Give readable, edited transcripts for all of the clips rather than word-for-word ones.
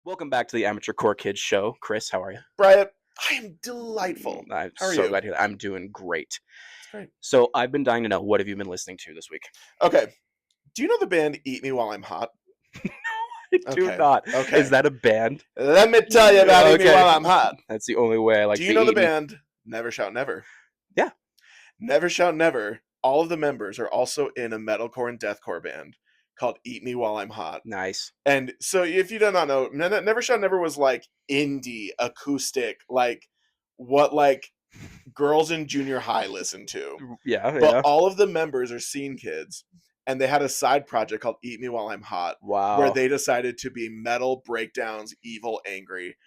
Welcome back to the Amateur Core Kids Show. Chris, how are you? Brian, I am delightful. I'm How are so you? glad to hear that. I'm doing great. That's great. So I've been dying to know, what have you been listening to this week? Okay. Do you know the band Eat Me While I'm Hot? I do Okay. not. Okay. Is that a band? Let me tell you about Eat Me Okay. While I'm Hot. That's the only way I like Do to you know the eaten. band Never Shout Never? Yeah. Never Shout Never. All of the members are also in a metalcore and deathcore band called Eat Me While I'm Hot. Nice. And so if you do not know, Never Shout Never was like indie, acoustic, like what like girls in junior high listen to. Yeah, But yeah. all of the members are scene kids, and they had a side project called Eat Me While I'm Hot, Wow. where they decided to be metal breakdowns, evil, angry,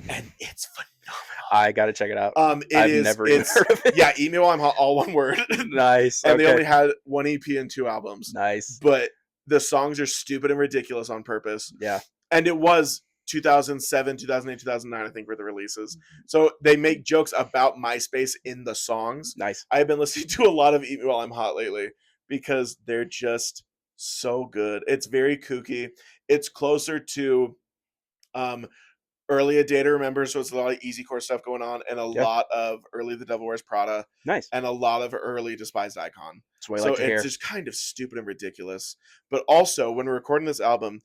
and it's phenomenal. I gotta check it out. I've never even heard of it. Yeah, Eat Me While I'm Hot, all one word. Nice. And okay. they only had one EP and 2 albums. Nice. But the songs are stupid and ridiculous on purpose. Yeah. And it was 2007, 2008, 2009, I think, were the releases. So they make jokes about MySpace in the songs. Nice. I've been listening to a lot of Eat Me While I'm Hot lately because they're just so good. It's very kooky. It's closer to early A Day to Remember, so it's a lot of easy core stuff going on, and a lot of early The Devil Wears Prada. Nice. And a lot of early Despised Icon. That's what I So like to hear. it's just kind of stupid and ridiculous. But also, when we're recording this album,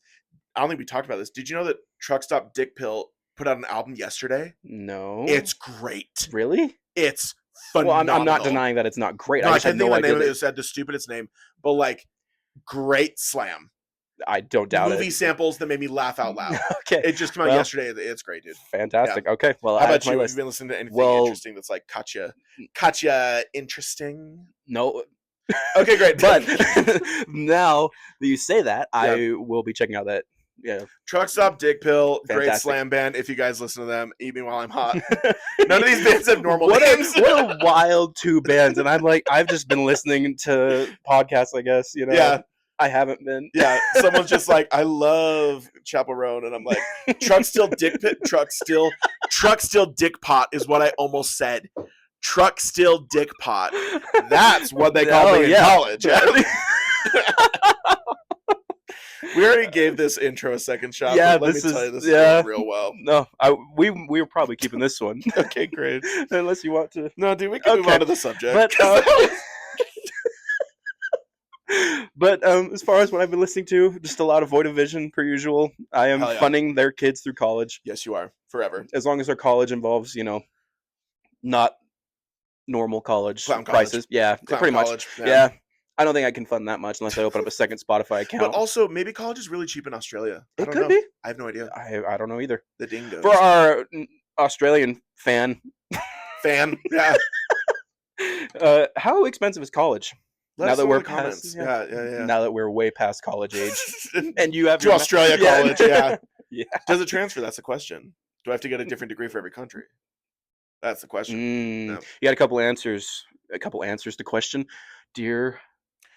I don't think we talked about this. Did you know that Truck Stop Dick Pill put out an album yesterday? No. It's great. Really? It's phenomenal. Well, I'm not denying that it's not great. No, I I just had can't think no of the idea. name of it. It said the stupidest name, but like great slam. I don't doubt Movie it. samples that made me laugh out loud. Okay. It just came out yesterday. It's great, dude. Fantastic. Yeah. Okay. Well, how about you? Have you been listening to anything interesting that's like caught you interesting? No. Okay, great. But now that you say that, I will be checking out that. Yeah. Truck Stop Dick Pill, Fantastic. Great slam band. If you guys listen to them, Eat Me While I'm Hot. None of these bands have normal names. What a wild two bands. And I'm like, I've just been listening to podcasts, I guess, you know. Yeah. I haven't been. Yeah. Someone's just like, I love Chapel Roan. And I'm like, Truck Still Dick Pit, Truck Still Dick Pot is what I almost said. Truck Still Dick Pot. That's what they called me in college. We already gave this intro a second shot. Yeah, but let me tell you, this is going real well. No, we were probably keeping this one. Okay, great. Unless you want to. No, dude, we can move on to the subject. But as far as what I've been listening to, just a lot of Void of Vision per usual. I am funding their kids through college. Yes, you are. Forever. As long as their college involves, not normal college prices. Yeah, pretty much. Yeah. I don't think I can fund that much unless I open up a second Spotify account. But also, maybe college is really cheap in Australia. It could be. I have no idea. I don't know either. The dingoes. For our Australian fan. Yeah. How expensive is college? Now that we're past, Now that we're way past college age, and you have to Australia college, yeah. Does it transfer? That's the question. Do I have to get a different degree for every country? That's the question. No. You got a couple answers to the question, dear.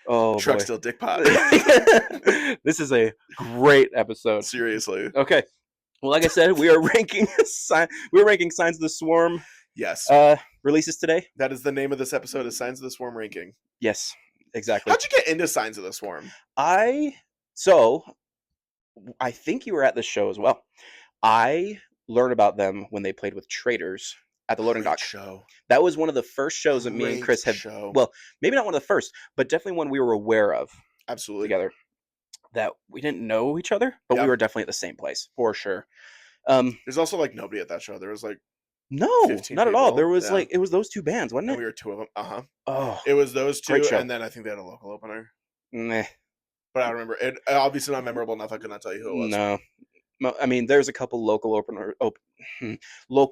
Oh, Truck Still Dick Pot. This is a great episode. Seriously. Okay. Well, like I said, we are ranking Signs of the Swarm. Yes. Releases today. That is the name of this episode, is Signs of the Swarm ranking. Yes. Exactly. How'd you get into Signs of the Swarm? I think you were at this show as well. I learned about them when they played with Traders at the loading dock show. That was one of the first shows that me and Chris had. Well, maybe not one of the first, but definitely one we were aware of. Absolutely. Together. That we didn't know each other, but we were definitely at the same place for sure. There's also like nobody at that show. There was like no, not at all. There was like it was those two bands, wasn't it? And we were two of them. Oh, it was those two, and then I think they had a local opener. Nah. But I remember it. Obviously not memorable enough. I could not tell you who it was. No, I mean there's a couple local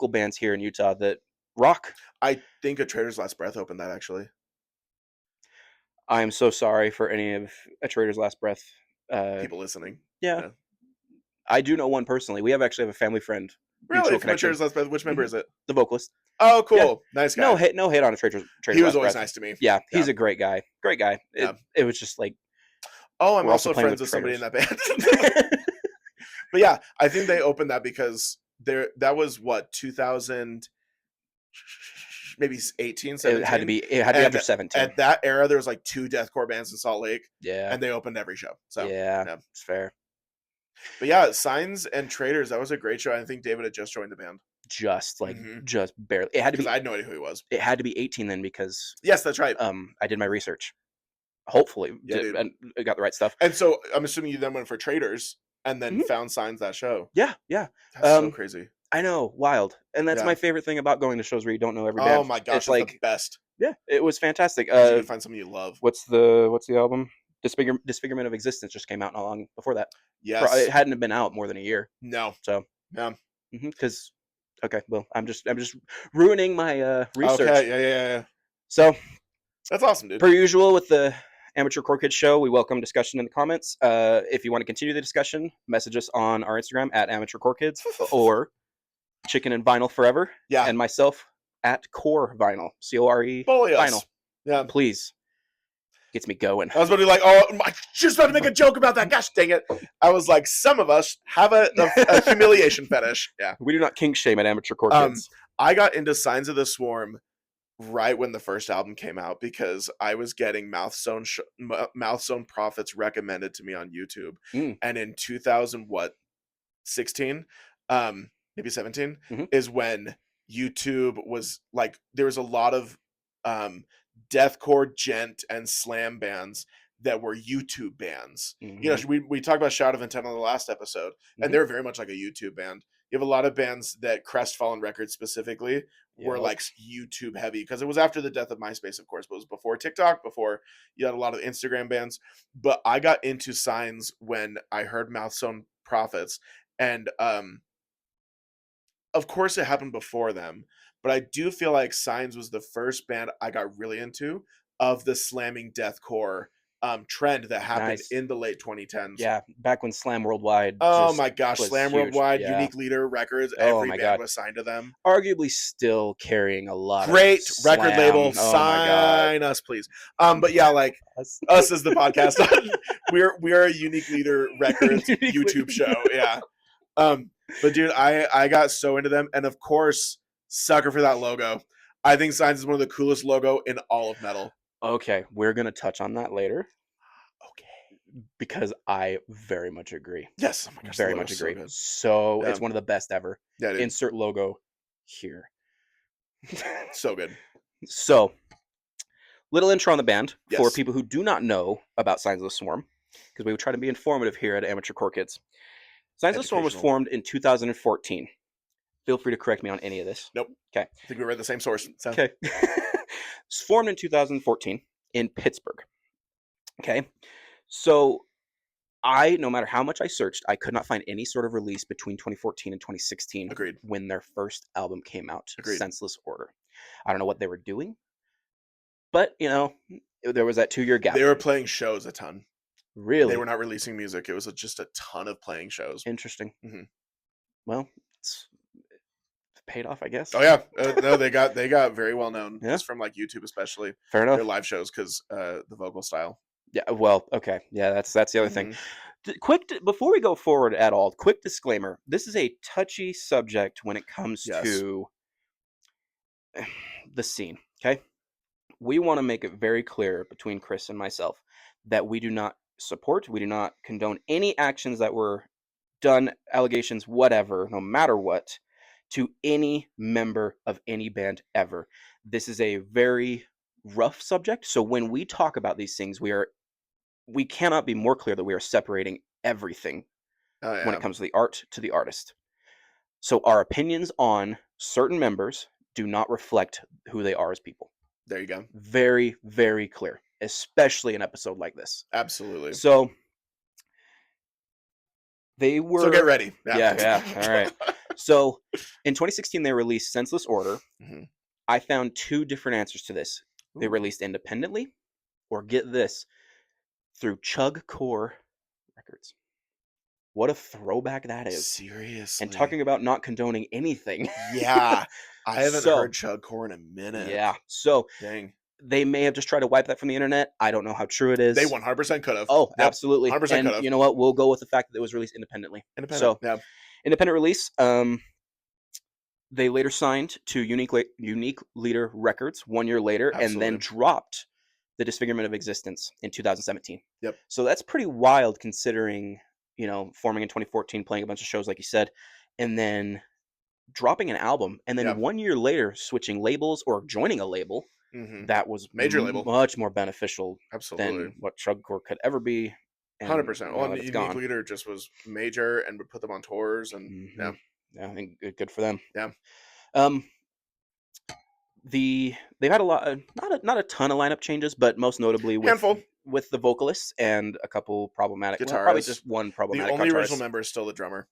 bands here in Utah that rock. I think A Trader's Last Breath opened that actually. I am so sorry for any of A Trader's Last Breath people listening. Yeah. I do know one personally. We actually have a family friend. Really? From A Trader's Last Breath? Which member is it? The vocalist. Oh, cool. Yeah. Nice guy. No hate on A Trader's He was Last always Breath. nice to me. Yeah, he's a great guy. Great guy. It was just like. Oh, I'm also friends with somebody in that band. But yeah, I think they opened that because that was what, 2000, maybe 18, 17? It had to be after 17. At that era, there was like 2 deathcore bands in Salt Lake. Yeah. And they opened every show. So yeah. It's fair. But yeah, Signs and Traders, that was a great show. I think David had just joined the band. Just barely. It had to be. I had no idea who he was. It had to be 18 then because. Yes, that's right. I did my research. Hopefully, and I got the right stuff. And so I'm assuming you then went for Traders and then found Signs that show. Yeah. That's so crazy. I know, wild. And that's my favorite thing about going to shows where you don't know every band. Oh my gosh, it's like the best. Yeah, it was fantastic. You can find something you love. What's the album? Disfigurement of Existence just came out not long before that. Yes. It hadn't been out more than a year. No. So yeah. Because okay, well, I'm just ruining my research. Okay, yeah. So that's awesome, dude. Per usual with the Amateur Core Kids Show, we welcome discussion in the comments. If you want to continue the discussion, message us on our Instagram at Amateur Core Kids or Chicken and Vinyl Forever. Yeah. And myself at Core Vinyl, CORE Vinyl. Yeah. Please. Gets me going. I was about to be like, oh, I just about to make a joke about that. Gosh dang it. I was like, some of us have a humiliation fetish. Yeah. We do not kink shame at Amateur Core Kids. I got into Signs of the Swarm right when the first album came out because I was getting Mouth Sewn Prophets recommended to me on YouTube. And in 2016, maybe 17, is when YouTube was like, there was a lot of deathcore, gent, and slam bands that were YouTube bands. You know, we talked about Shout of Intent on the last episode, and they're very much like a YouTube band. You have a lot of bands that Crestfallen Records specifically were like YouTube heavy because it was after the death of MySpace, of course, but it was before TikTok, before you had a lot of Instagram bands. But I got into Signs when I heard Mouth Sewn Prophets, and of course it happened before them, but I do feel like Signs was the first band I got really into of the slamming deathcore trend that happened in the late 2010s. Yeah, back when Slam Worldwide. Oh my gosh, Slam Worldwide, Unique Leader Records, every band was signed to them. Arguably still carrying a lot great of record label. Sign us, please. But yeah, like us as the podcast. we are a Unique Leader Records YouTube show. Yeah. But dude, I got so into them, and of course, sucker for that logo. I think Signs is one of the coolest logo in all of metal. Okay, we're gonna touch on that later. Okay, because I very much agree. Yes, oh my gosh, very much agree. So it's one of the best ever. Yeah, dude. Insert logo here. So good. So, little intro on the band for people who do not know about Signs of the Swarm, because we would try to be informative here at Amateur Core Kids. Signs of the Swarm was formed in 2014. Feel free to correct me on any of this. Nope. Okay. I think we read the same source. So. Okay. It's formed in 2014 in Pittsburgh. Okay. So no matter how much I searched, I could not find any sort of release between 2014 and 2016. Agreed. When their first album came out. Agreed. Senseless Order. I don't know what they were doing, but there was that 2-year gap. They were playing shows a ton. Really? They were not releasing music. It was just a ton of playing shows. Interesting. Well, it's paid off, I guess. Oh yeah, no, they got very well known. Yeah. Just from like YouTube, especially. Fair enough. Their live shows because the vocal style. Yeah. Well, okay. Yeah, that's the other thing. Before we go forward at all, quick disclaimer: this is a touchy subject when it comes to the scene. Okay, we want to make it very clear between Chris and myself that we do not support, we do not condone any actions that were done, allegations, whatever, no matter what, to any member of any band ever. This is a very rough subject, so when we talk about these things, we cannot be more clear that we are separating everything when it comes to the art to the artist. So our opinions on certain members do not reflect who they are as people. There you go. Very, very clear, especially an episode like this. Absolutely. So they were. So get ready. Yeah. All right. So in 2016, they released Senseless Order. I found 2 different answers to this. They released independently, or get this, through Chug Core Records. What a throwback that is. Seriously. And talking about not condoning anything. Yeah. I haven't heard Chug Core in a minute. Yeah. So dang. They may have just tried to wipe that from the internet. I don't know how true it is. They 100% could have. Oh, yep. Absolutely. 100% could have. And you know what? We'll go with the fact that it was released independently. So, independent release. They later signed to Unique Leader Records 1 year later. Absolutely. And then dropped the Disfigurement of Existence in 2017. Yep. So that's pretty wild considering, forming in 2014, playing a bunch of shows, like you said, and then dropping an album, and then Yeah. 1 year later switching labels or joining a label Mm-hmm. that was Major label. much more beneficial Absolutely. than what Chugcore could ever be. And 100%. Well, now and that it's Unique gone, Leader just was major and would put them on tours, and hmm yeah, yeah, I think good for them. yeah, Um, they've had a lot, not a ton of lineup changes, but most notably handful. with the vocalists and a couple problematic, well, probably Guitarists. just one The problematic only original guitarist. member is still the drummer.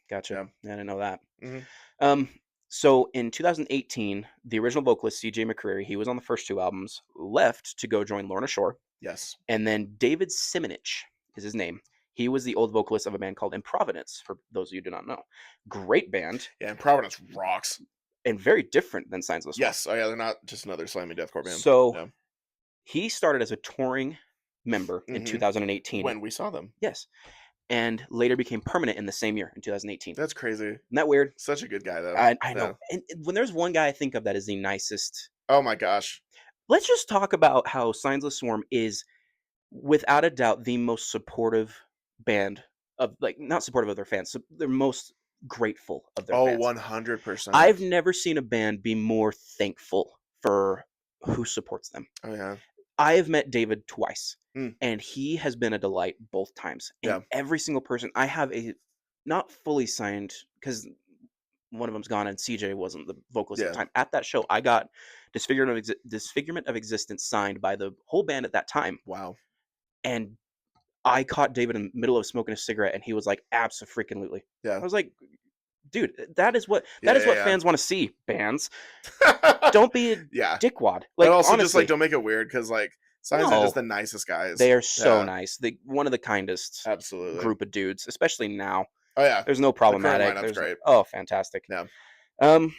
Gotcha. Yeah. I didn't know that. Mm-hmm. Um, so in 2018, the original vocalist CJ McCreary, he was on the first two albums, left to go join Lorna Shore, Yes. and then David Simonich is his name. He was the old vocalist of a band called Improvidence, for those of you who do not know. Great band, Yeah, and Providence rocks. and very different than Signs of the Swarm. Yes. Oh yeah, they're not just another slammy deathcore band. So Yeah. he started as a touring member in Mhm. 2018. When we saw them. Yes. And later became permanent in the same year, in 2018. That's crazy. Isn't that weird? Such a good guy, though. I know. Yeah. And when there's one guy I think of that is the nicest, Oh my gosh. let's just talk about how Signs of the Swarm is, without a doubt, the most supportive band of, like, not supportive of their fans. So they're most grateful of their Oh, fans. 100%. I've never seen a band be more thankful for who supports them. Oh yeah. I have met David twice, Mm. and he has been a delight both times. And Yeah. every single person, I have a not fully signed, because one of them's gone and CJ wasn't the vocalist at Yeah. the time. At that show, I got Disfigurement of Existence signed by the whole band at that time. Wow. And I caught David in the middle of smoking a cigarette, and he was like, "Abso-freaking-lutely." Yeah. I was like, "Dude, that is what Yeah. fans want to see, bands. Don't be a Yeah. dickwad." But Like, also just honestly, like don't make it weird, because like Signs are just no, the nicest guys. they are so Yeah. nice. One of the kindest Absolutely. group of dudes, especially now. Oh yeah. There's no The current problematic. lineup's great. Oh, fantastic. Yeah. Um,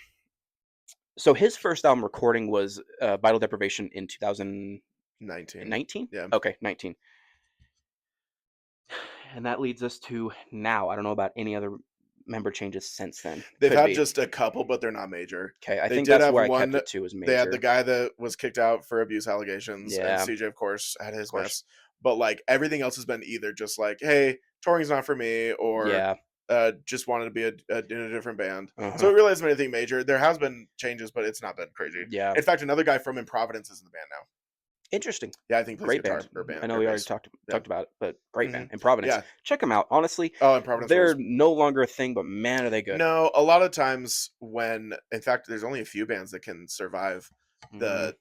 so his first album recording was Vital Deprivation in 2019. 19. Yeah. Okay, 19. And that leads us to now. I don't know about any other member changes since then. They've Could had be. just a couple, but they're not major. Okay, I They think did that's have where I one. kept it to, as They had the major. guy that was kicked out for abuse allegations, and Yeah. CJ, of course, had his course. mess. But like everything else has been either just like, hey, touring's not for me, or Yeah. just wanted to be in a different band. Uh-huh. So it really hasn't been anything major. There has been changes, but it's not been crazy. Yeah. In fact, another guy from Improvidence is in the band now. Interesting. Yeah, I think he plays Great guitar band. or band. I know or we already bass. talked Yeah. about it, but great Mhm. band. In Providence. Yeah. Check them out. Honestly, Oh, Improvidence they're rules. no longer a thing, but man, are they good. No, a lot of times when, in fact, there's only a few bands that can survive Mhm.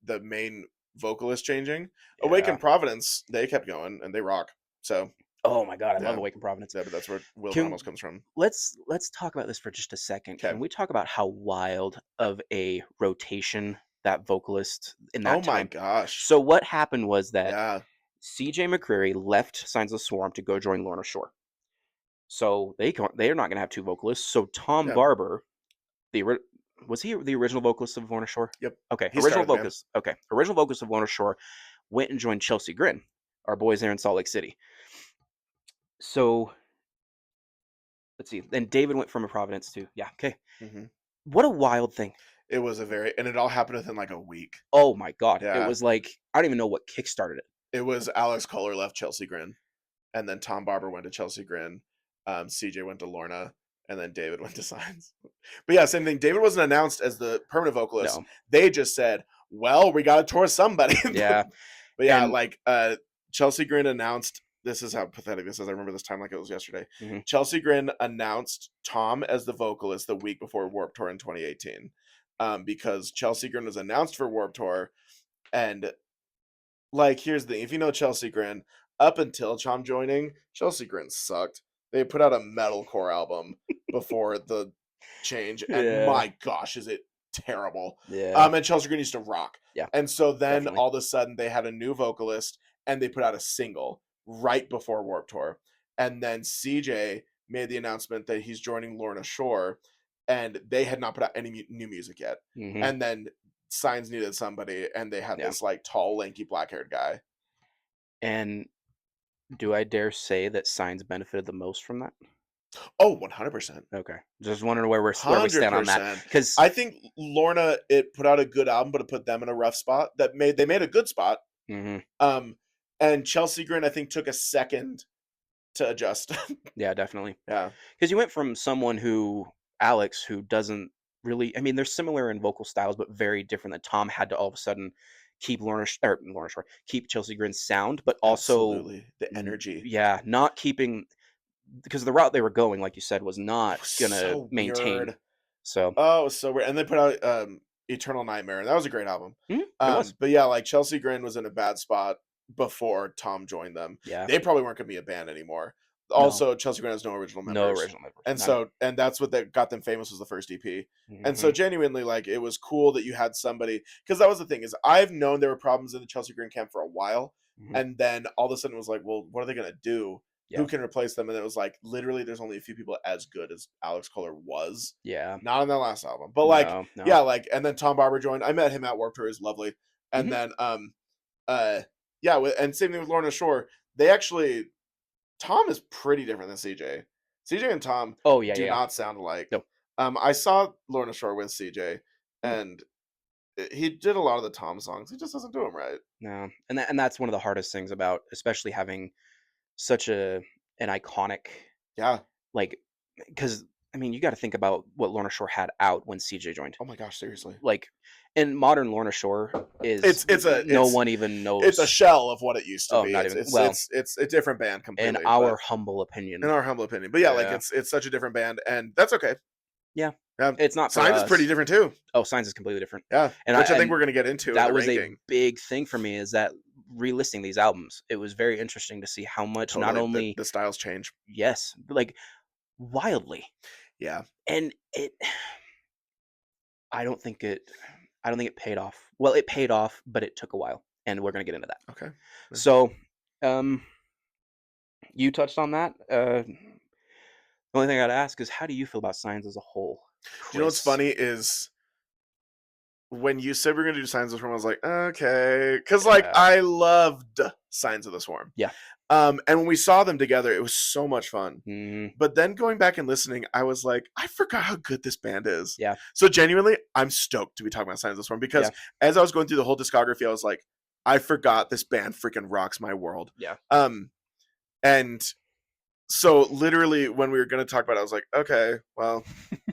the main vocalist changing. Yeah. Awaken Providence, they kept going and they rock. So Oh my god, I love Yeah. Awaken Providence. yeah, but that's where Will Can- Ramos comes from. Let's talk about this for just a second. Okay. Can we talk about how wild of a rotation that vocalist in that Oh my time? gosh. So what happened was that Yeah. CJ McCreary left Signs of the Swarm to go join Lorna Shore. So they are not going to have two vocalists. So Tom Yeah. Barber, was he the original vocalist of Lorna Shore? Yep. Okay, He original started the band. vocalist. Okay, original vocalist of Lorna Shore went and joined Chelsea Grin, our boys there in Salt Lake City. So let's see. Then David went from a Providence to okay. Mhm. What a wild thing! It was and it all happened within like a week. Oh my god! Yeah. It was like, I don't even know what kickstarted it. It was Alex Kohler left Chelsea Grin, and then Tom Barber went to Chelsea Grin. CJ went to Lorna, and then David went to Signs. But yeah, same thing. David wasn't announced as the permanent vocalist. No. They just said, "Well, we got to tour somebody." Yeah. But yeah, And- like Chelsea Grin announced. This is how pathetic this is. I remember this time like it was yesterday. Mhm. Chelsea Grin announced Tom as the vocalist the week before Warped Tour in 2018, because Chelsea Grin was announced for Warped Tour, and like, here's the thing. If you know Chelsea Grin, up until Tom joining, Chelsea Grin sucked. They put out a metalcore album before the change, and Yeah. my gosh, is it terrible. Yeah. And Chelsea Grin used to rock. Yeah, And so then definitely. all of a sudden they had a new vocalist, and they put out a single right before Warped Tour. And then CJ made the announcement that he's joining Lorna Shore, and they had not put out any new music yet. Mhm. And then Signs needed somebody, and they had Yeah. this like tall, lanky, black-haired guy. And do I dare say that Signs benefited the most from that? Oh, 100%. Okay, just wondering where we stand on that, 100%. because I think Lorna, it put out a good album, but it put them in a rough spot. They made a good spot. Mhm. And Chelsea Grin, I think, took a second to adjust. Yeah, definitely. Yeah. Because you went from someone who Alex, who doesn't really. I mean, they're similar in vocal styles, but very different. That Tom had to all of a sudden keep Lorna Shore, keep Chelsea Grin's sound, but also, Absolutely. The energy. yeah, not keeping because the route they were going, like you said, was It not was gonna so maintain. weird. So, Oh, it was so weird. And they put out Eternal Nightmare, and that was a great album. it was. But yeah, like Chelsea Grin was in a bad spot before Tom joined them. Yeah. They probably weren't gonna be a band anymore. No. Also, Chelsea Grin has no original No members. original members. And None. so and that's what that got them famous was the first EP. And so Mhm, genuinely, like it was cool that you had somebody because that was the thing is I've known there were problems in the Chelsea Grin camp for a while, mhm. and then all of a sudden it was like, well, what are they gonna do? Yeah. Who can replace them? And it was like literally there's only a few people as good as Alex Kohler was. Yeah. Not on that last album. But like, No, no. yeah, like and then Tom Barber joined. I met him at Warped Tour, he's lovely. And Mhm. then yeah, and same thing with Lorna Shore. They actually Tom is pretty different than CJ. CJ and Tom Oh, yeah, yeah, do yeah. not sound alike. No. I saw Lorna Shore with CJ, Mhm. and he did a lot of the Tom songs. He just doesn't do them right. No. And that's one of the hardest things about especially having such an iconic, Yeah. like, because I mean, you gotta think about what Lorna Shore had out when CJ joined. Oh my gosh, seriously. Like, and modern Lorna Shore is It's a no one even it's a knows. shell of what it used to Oh, be. not even well, It's a different band in completely, our but humble in opinion. our humble opinion. But yeah, like Yeah. it's such a different band, and that's okay. Yeah. Yeah, It's not for Signs is pretty us. different too. Oh, Signs is completely different. Yeah, And which I think we're gonna get into in that the was a ranking. big thing for me is that re-listening these albums, it was very interesting to see how much not Totally, only the styles change. yes, but like wildly. Yeah. And it I don't think it I don't think it paid off. Well, it paid off, but it took a while, and we're gonna get into that. Okay. Yeah. So, um, you touched on that. The only thing I gotta ask is, how do you feel about Signs as a whole, Do you know what's Chris? funny is when you said we're gonna do Signs of the Swarm, I was like, okay, because like Yeah, I loved Signs of the Swarm. yeah. And when we saw them together, it was so much fun. Mhm. But then going back and listening, I was like, I forgot how good this band is. Yeah, So genuinely, I'm stoked to be talking about Signs of the Swarm because yeah, as I was going through the whole discography, I was like, I forgot this band freaking rocks my world. yeah, And so literally when we were going to talk about it, I was like, okay, well,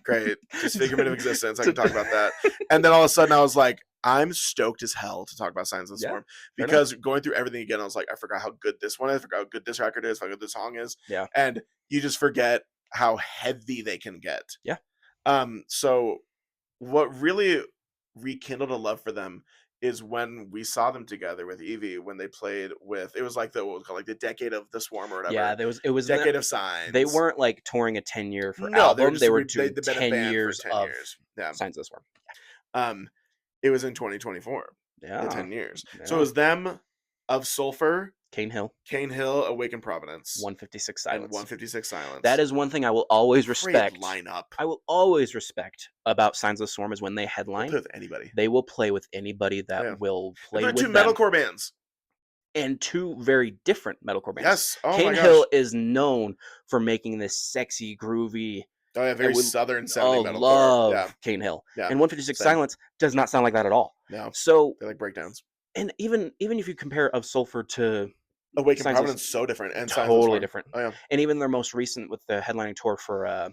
great. Disfigurement of existence. I can talk about that. And then all of a sudden I was like, I'm stoked as hell to talk about Signs of the Yeah, Swarm fair enough. because going through everything again, I was like, I forgot how good this one is, I forgot how good this record is, how good this song is. Yeah, And you just forget how heavy they can get. yeah, So what really rekindled a love for them is when we saw them together with Evie when they played with it was like the what was it called like the Decade of the Swarm or whatever. yeah. It was Decade of they Signs. weren't like touring a 10-year for No, they were album. just They were they'd doing been a 10 band for years 10 of years. Yeah. Signs of the Swarm. Um it was in 2024. The Yeah, 10 years. So it yeah. was them of Sulfur, Cane Hill, Cane Hill, Awaken Providence, 156 and Silence. 156 Silence. That is one thing I will always Great respect. lineup. I will always respect about Signs of the Swarm is when they We'll headline, play with anybody. they will play with anybody that Yeah. will play They're with two them. metalcore bands. And two very different metalcore bands. Yes. Oh Cane my gosh. Hill is known for making this sexy, groovy. Oh yeah, very we southern sounding metalcore. love Yeah. Cane Hill. Yeah. And 156 Same. Silence does not sound like that at all. No. So, They're like breakdowns. and even if you compare Of Sulfur to Awaken Signs of- Providence so different and Signs of the totally Swarm. different. Oh yeah. And even their most recent with the headlining tour for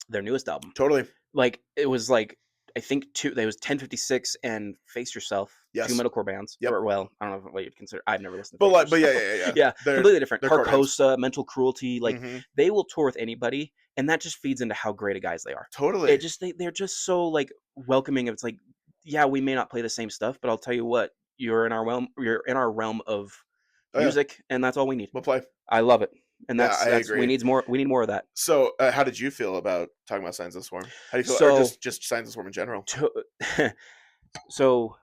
their newest album. Totally. Like it was like I think there was 1056 and Face Yourself, Yes. two metalcore bands. Yep. Or well, I don't know what you'd consider. I've never listened to But Face like, but Yourself. yeah. Yeah, They're completely different. they're core bands. Carcosa, Mental Cruelty, like Mhm. they will tour with anybody, and that just feeds into how great of guys they are. Totally. It just they're just so like welcoming. It's like, yeah, we may not play the same stuff, but I'll tell you what, you're in our realm. You're in our realm of Oh, yeah. music, and that's all we need. We'll play. I love it, and Yeah, that's I we agree. need more. We need more of that. So, how did you feel about talking about Signs of the Swarm? How do you feel, So- or just Signs of the Swarm in general? So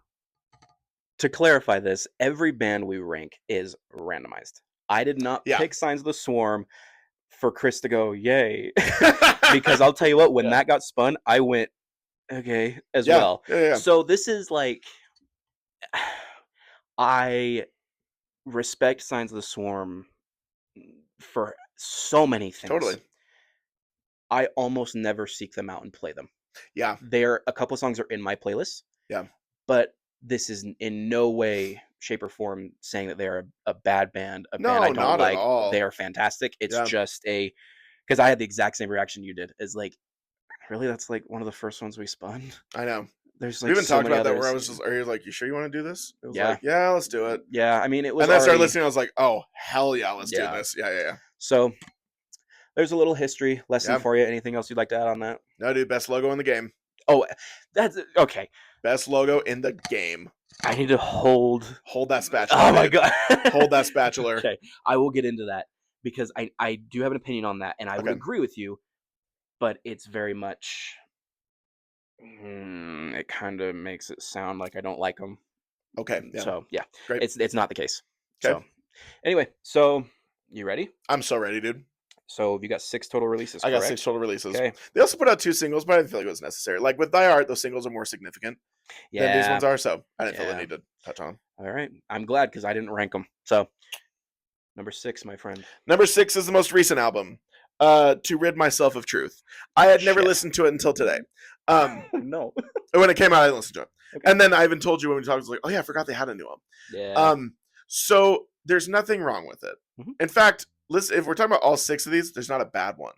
to clarify this, every band we rank is randomized. I did not Yeah. pick Signs of the Swarm for Chris to go, yay. Because I'll tell you what, when Yeah. that got spun, I went, okay, as Yeah, well. yeah. So this is like, I respect Signs of the Swarm for so many things. Totally. I almost never seek them out and play them. Yeah. A couple songs are in my playlist. Yeah. But this is in no way, shape, or form saying that they're a bad band, a band I No, don't not at like. all. They are fantastic. It's Yeah. just because I had the exact same reaction you did. Is like, really, that's like one of the first ones we spun. I know. There's We like even so talked many about that where I others. was just, are you like, you sure you want to do this? It was Yeah. like, yeah, let's do it. Yeah, I mean, it was And then I started already. listening. I was like, oh, hell yeah, let's do Yeah. this. Yeah. So there's a little history lesson Yeah. for you. Anything else you'd like to add on that? No, dude, best logo in the game. Oh, that's okay. Best logo in the game. I need to hold. Hold that spatula. Oh my dude. god. Hold that spatula. Okay, I will get into that because I do have an opinion on that, and I would Okay. agree with you, but it's very much. It kind of makes it sound like I don't like them. Okay. Yeah. So yeah, Great. it's not the case. Okay. So anyway, so you ready? I'm so ready, dude. So you got 6 total releases. I got correct? 6 total releases. Okay. They also put out 2 singles, but I didn't feel like it was necessary. Like with Die Hard, those singles are more significant than these Yeah. ones are, so I didn't feel the Yeah. need to touch on them. All right. I'm glad because I didn't rank them. So number 6, my friend. Number 6 is the most recent album, To Rid Myself of Truth. I had never Shit. listened to it until today. No. When it came out, I didn't listen to it. Okay. And then I even told you when we talked, I was like, oh yeah, I forgot they had a new one. Yeah. So there's nothing wrong with it. Mhm. In fact, listen, if we're talking about all 6 of these, there's not a bad one.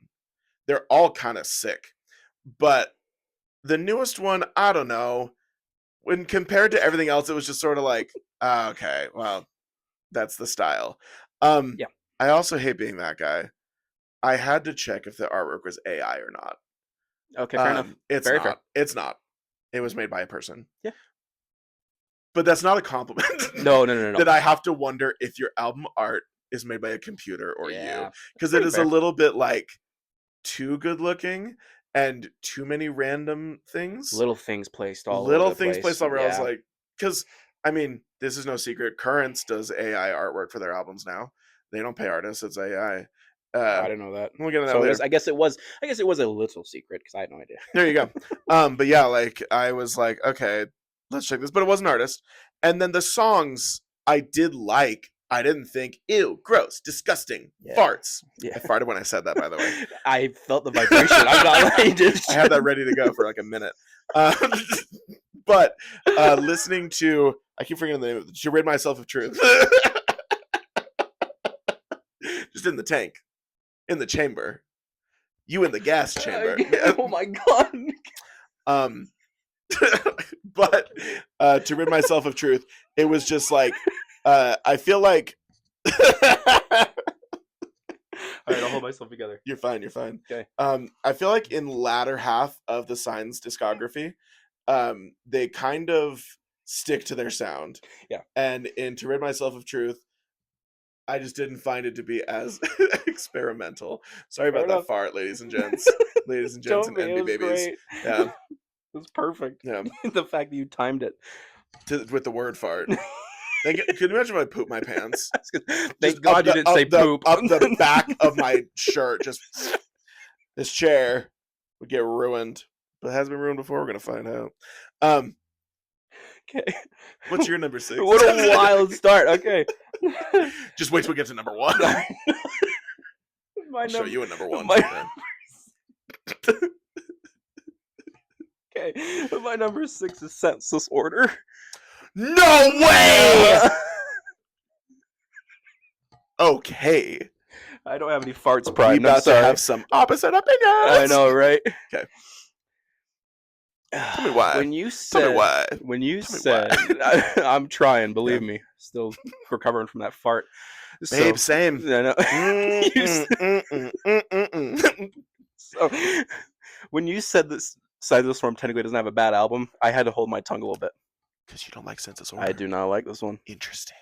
They're all kind of sick. But the newest one, I don't know. When compared to everything else, it was just sort of like, okay, well, that's the style. Yeah. I also hate being that guy. I had to check if the artwork was AI or not. Okay, fair enough. It's Very not. fair. It's not. It was made by a person. Yeah. But that's not a compliment. No. That I have to wonder if your album art is made by a computer or Yeah, you. Because it pretty is fair. a little bit like too good looking and too many random things. Little things placed all Little over the things place. placed all over. I was Yeah. like, because I mean, this is no secret. Currents does AI artwork for their albums now. They don't pay artists; it's AI. I didn't know that. We'll get into that So later. I guess it was a little secret because I had no idea. There you go. But yeah, like I was like, okay, let's check this. But it was an artist. And then the songs I did like. I didn't think, ew, gross, disgusting, Yeah. farts. Yeah. I farted when I said that, by the way. I felt the vibration. I'm not lying, dude. I had that ready to go for like a minute. But listening to, I keep forgetting the name of it, To Rid Myself of Truth. Just in the tank, in the chamber. You in the gas chamber. Oh my god. But To Rid Myself of Truth, it was just like, I feel like All right, I'll hold myself together. You're fine. Okay. I feel like in latter half of the Signs discography, they kind of stick to their sound. Yeah. And in To Rid Myself of Truth, I just didn't find it to be as experimental. Sorry about that fart, ladies and gents. Ladies and gents and envy babies. Great. Yeah. It was perfect. Yeah. The fact that you timed it. With the word fart. Can you imagine if I poop my pants? Thank Just God up you the- didn't up say the- poop. Up the back of my shirt, just this chair would get ruined. But it has been ruined before. We're gonna find out. Okay. What's your number 6? What a wild start. Okay. Just wait till we get to number 1. I'll show you a number 1. Okay. My number 6 is Senseless Order. No way! Okay. I don't have any farts We're pride. about to have some opposite opinions. I know, right? Okay. Tell me why. When you Tell said, me why. when you Tell me said, I'm trying. Believe me, still recovering from that fart. Babe, same. I know. So, when you said this, Side of the Storm technically doesn't have a bad album, I had to hold my tongue a little bit. Because you don't like Senseless Order. I do not like this one, Interesting.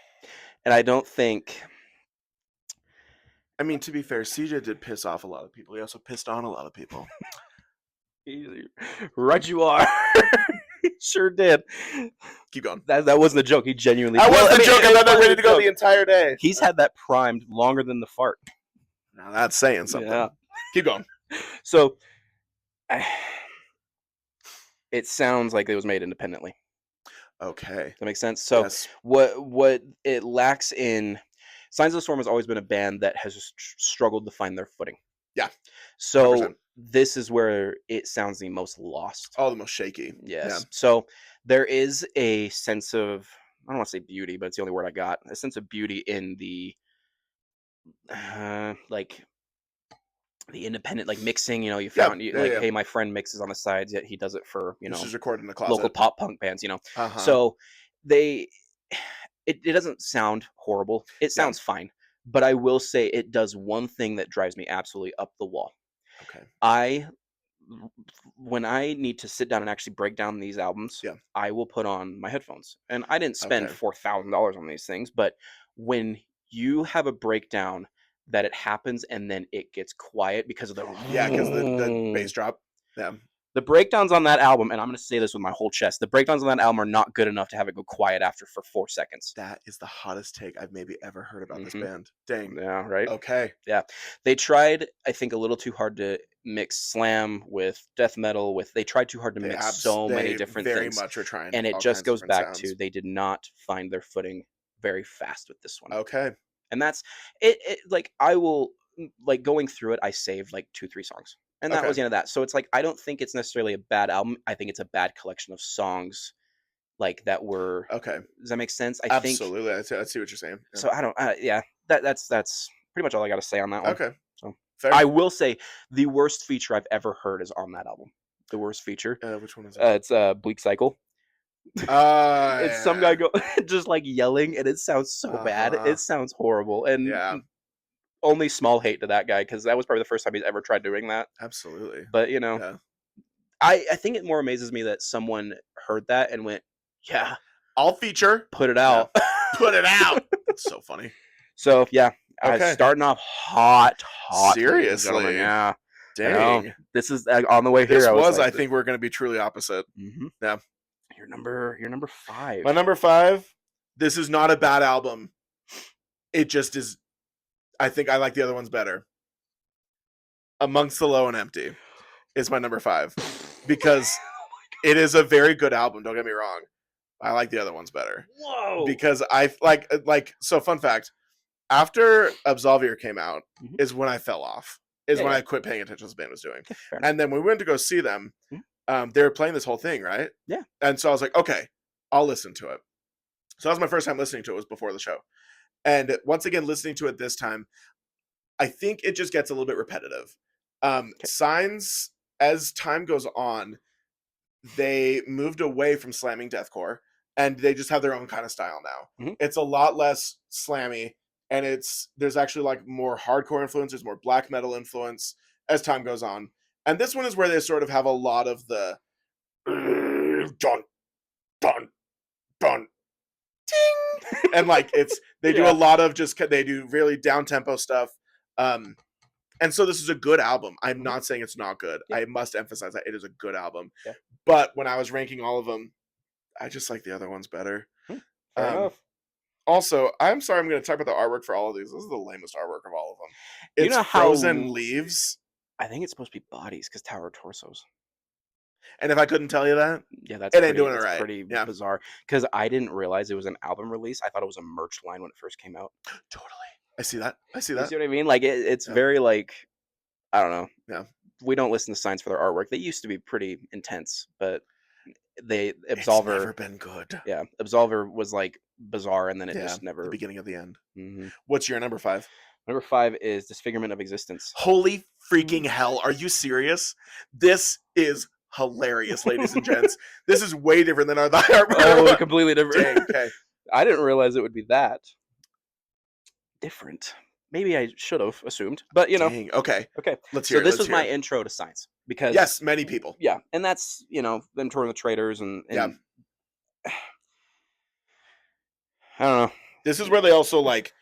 and I don't think. I mean, to be fair, CJ did piss off a lot of people. He also pissed on a lot of people. Right, you are. Sure did. Keep going. That wasn't a joke. He genuinely. That was the joke. I thought they were ready wasn't to a go joke. the entire day. He's had that primed longer than the fart. Now that's saying something. Yeah. Keep going. So, it sounds like it was made independently. Okay. Does that make sense? So, Yes. what it lacks in Signs of the Storm has always been a band that has struggled to find their footing. Yeah. So 100%. this is where it sounds the most lost. All the most shaky. Yes. Yeah. So there is a sense of don't want to say beauty, but it's the only word I got. A sense of beauty in the like the independent like mixing. You know, you Yeah, found yeah, like, yeah. hey, my friend mixes on the sides, yet he does it for This is recorded in the local closet. pop punk bands. You know, Uh-huh. so they it doesn't sound horrible. It Yeah. sounds fine, but I will say it does one thing that drives me absolutely up the wall. Okay. I when I need to sit down and actually break down these albums, Yeah. I will put on my headphones. And I didn't spend Okay. $4,000 on these things, but when you have a breakdown that it happens and then it gets quiet because of Yeah, because the bass drop. Yeah. the breakdowns on that album, and I'm going to say this with my whole chest, the breakdowns on that album are not good enough to have it go quiet after for 4 seconds. That is the hottest take I've maybe ever heard about this Mhm. band. Dang. Yeah, right? Okay. Yeah. They tried, I think, a little too hard to mix slam with death metal with they tried too hard to mix so many They different very things. much are trying And it all just kinds of goes different back sounds. to they did not find their footing very fast with this one. Okay. And that's it like I will like going through it, I saved like 2-3 songs. And that was Okay. the end of that. So it's like I don't think it's necessarily a bad album. I think it's a bad collection of songs like that were Okay. does that make sense? I think Absolutely. I see what you're saying. Yeah. so I don't yeah, that's pretty much all I got to say on that one. Okay. So Fair. I will say the worst feature I've ever heard is on that album. The worst feature. Which one is it? It's Bleak Cycle. It's some guy go just like yelling, and it sounds so bad. Uh-huh. It sounds horrible, and Yeah. only small hate to that guy because that was probably the first time he's ever tried doing that. Absolutely. But you know, Yeah. I think it more amazes me that someone heard that and went, "Yeah, I'll feature. put it out." Put it out. It's so funny. So yeah, Okay. starting off hot. ladies and gentlemen. Seriously. Yeah. Dang. This is on the way here. This was, like, I think, we're going to be truly opposite. Mhm. Yeah. You're number 5. My number 5. This is not a bad album. It just is. I think I like the other ones better. Amongst the Low and Empty is my number 5 because it is a very good album. Don't get me wrong. I like the other ones better. Whoa. Because I like. So fun fact: after Absolver came out, Mhm. is when I fell off. Is Yeah, when yeah. I quit paying attention to what the band was doing. Fair enough. And then when we went to go see them, Mhm. they were playing this whole thing, right? Yeah. And so I was like, okay, I'll listen to it. So that was my first time listening to it, was before the show. And once again, listening to it this time, I think it just gets a little bit repetitive. Signs, as time goes on, they moved away from slamming deathcore, and they just have their own kind of style now. Mhm. It's a lot less slammy, and there's actually like more hardcore influence, there's more black metal influence as time goes on. And this one is where they sort of have a lot of the dun dun dun ding, and like they do Yeah. a lot of they do really down tempo stuff. And so this is a good album. I'm not saying it's not good. Yeah. I must emphasize that it is a good album. Yeah. But when I was ranking all of them, I just like the other ones better. Fair enough. Also, I'm sorry, I'm going to talk about the artwork for all of these. This is the lamest artwork of all of them. You It's know how frozen leaves. I think it's supposed to be bodies because Tower torsos. And if I couldn't tell you that, Yeah, that's it ain't doing it that's right. pretty Yeah. bizarre because I didn't realize it was an album release. I thought it was a merch line when it first came out. Totally. I see that. You see what I mean? Like it's Yeah. very like I don't know. Yeah. We don't listen to Signs for their artwork. They used to be pretty intense, but It's Absolver never been good. Yeah, Absolver was like bizarre, and then it Yeah, just never. the beginning of the end. Mhm. What's your number 5? Number 5 is Disfigurement of Existence. Holy freaking hell. Are you serious? This is hilarious, ladies and gents. This is way different than our Oh, completely different. Okay. I didn't realize it would be that different. Maybe I should have assumed, but you know. Dang. Okay. Okay. Let's So hear it. this Let's was hear my it. intro to Signs because Yes, many people. Yeah, and that's them touring the Traders and Yeah. I don't know. This is where they also like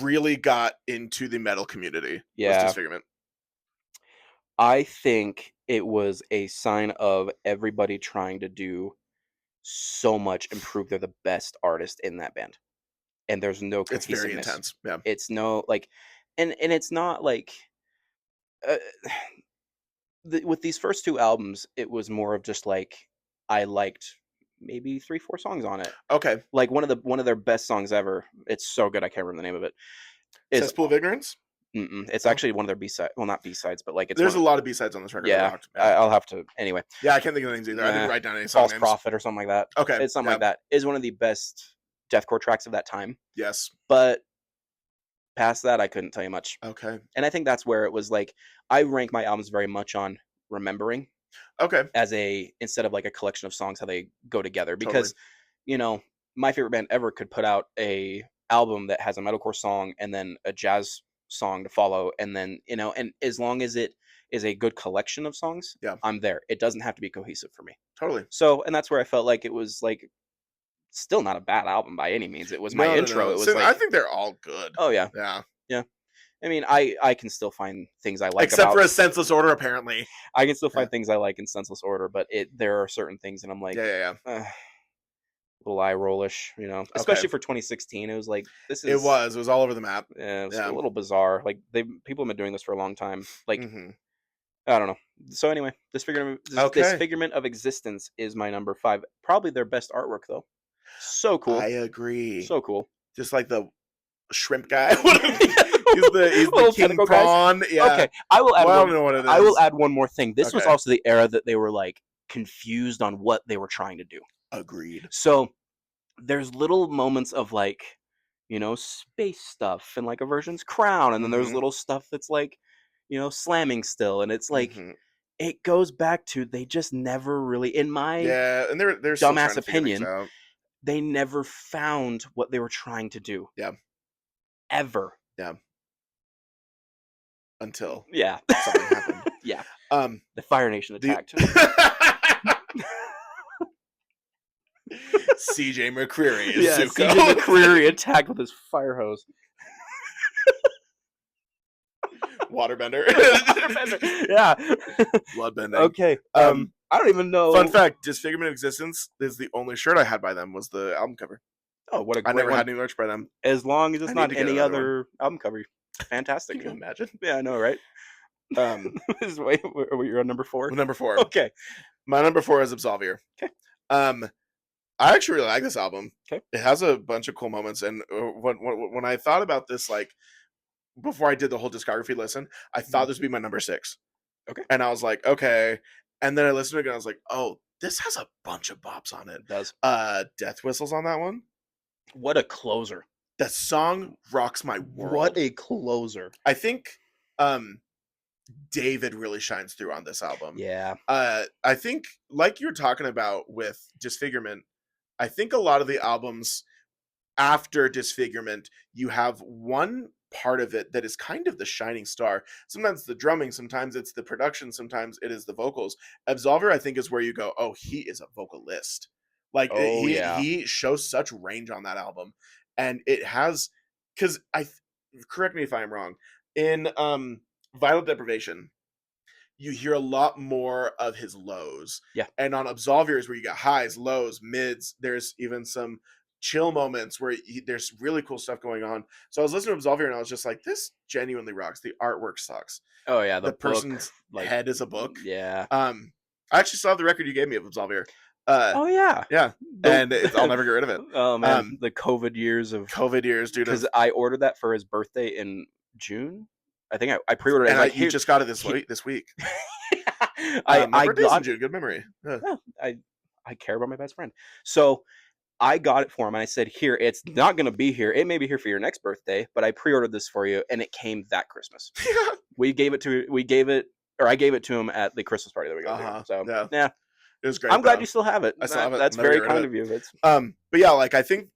really got into the metal community. Yeah. Was Disfigurement. I think it was a sign of everybody trying to do so much and prove they're the best artist in that band. And there's no It's very cohesiveness. intense. Yeah. It's no like and it's not like with these first 2 albums, it was more of just like I liked maybe 3-4 songs on it. Okay. Like one of their best songs ever. It's so good I can't remember the name of it. Cesspool of Ignorance? It's actually one of their B-sides. Well, not B-sides, but like it's There's a lot of B-sides on this record. Yeah, I'll have to anyway. Yeah, I can't think of the names either. I didn't write down any song False names. Prophet or something like that. Okay. It's something like that. Is one of the best deathcore tracks of that time. Yes. But past that, I couldn't tell you much. Okay. And I think that's where it was like, I rank my albums very much on remembering Okay. as instead of like a collection of songs, how they go together. Totally. Because, you know, my favorite band ever could put out a album that has a metalcore song and then a jazz song to follow. And then, and as long as it is a good collection of songs, Yeah. I'm there. It doesn't have to be cohesive for me. Totally. So, and that's where I felt like it was like still not a bad album by any means. It was my intro. No. It was So, like, I think they're all good. oh yeah. Yeah. Yeah. I mean, I can still find things I like Except about for a senseless order, apparently. I can still find Yeah. things I like in senseless order, but there are certain things, and I'm like, Yeah. little eye rollish, especially for 2016. It was like It was all over the map. it was a little bizarre. Like people have been doing this for a long time. Like Mm-hmm. I don't know. So anyway, Disfigurement of Existence is my number 5. Probably their best artwork though. So cool. I agree. So cool. Just like the shrimp guy. he's the king prawn. Yeah. Okay. I will add. I don't know what it is. I will add one more thing. This was Okay. also the era that they were like confused on what they were trying to do. Agreed. So there's little moments of like, space stuff and like a version's crown, and then there's little stuff that's like, slamming still, and it's like it goes back to they just never really, in my and they're dumbass opinion, they never found what they were trying to do. Yeah. Ever. Yeah. Until something happened. Yeah. The Fire Nation attacked. CJ McCreery is Zuko. CJ McCreery attacked with his fire hose. Waterbender. Yeah. Bloodbending. Okay. I don't even know. Fun fact, Disfigurement of Existence is the only shirt I had by them, was the album cover. Oh, what a great I never one. had any merch by them. As long as it's not any other album cover. Fantastic. Can you imagine? Yeah, I know, right? Wait, you're on number 4? Number 4. Okay. My number 4 is Absolvier. Okay. I actually really like this album. Okay. It has a bunch of cool moments, and when I thought about this, like before I did the whole discography listen, I thought this would be my number 6. Okay. And I was like, okay. And then I listened to it again, I was like, oh, this has a bunch of bops on it. It does. Death Whistles on that one. What a closer. That song rocks my world. What a closer. I think David really shines through on this album. Yeah. I think, like you were talking about with Disfigurement, I think a lot of the albums after Disfigurement, you have one part of it that is kind of the shining star. Sometimes it's the drumming, sometimes it's the production, sometimes it is the vocals. Absolver, I think, is where you go, oh, he is a vocalist. Like, he shows such range on that album. And it has, because correct me if I'm wrong, in Vital Deprivation, you hear a lot more of his lows. Yeah. And on Absolver is where you got highs, lows, mids. There's even some chill moments where there's really cool stuff going on. So I was listening to Absolver and I was just like, this genuinely rocks. The artwork sucks. Oh yeah, the book, person's head is a book. Yeah. I actually still have the record you gave me of Absolver. Oh yeah. Yeah. And I'll never get rid of it. Oh man, the COVID years, dude. Because I ordered that for his birthday in June. I think I pre-ordered it. And you just got it this week. My birthday's in June. Good memory. Yeah, I care about my best friend. So I got it for him and I said, here, it's not going to be here. It may be here for your next birthday, but I pre-ordered this for you. And it came that Christmas. I gave it to him at the Christmas party that we got. So yeah. It was great. I'm glad you still have it. I still have it. That's very kind of you. But yeah, like I think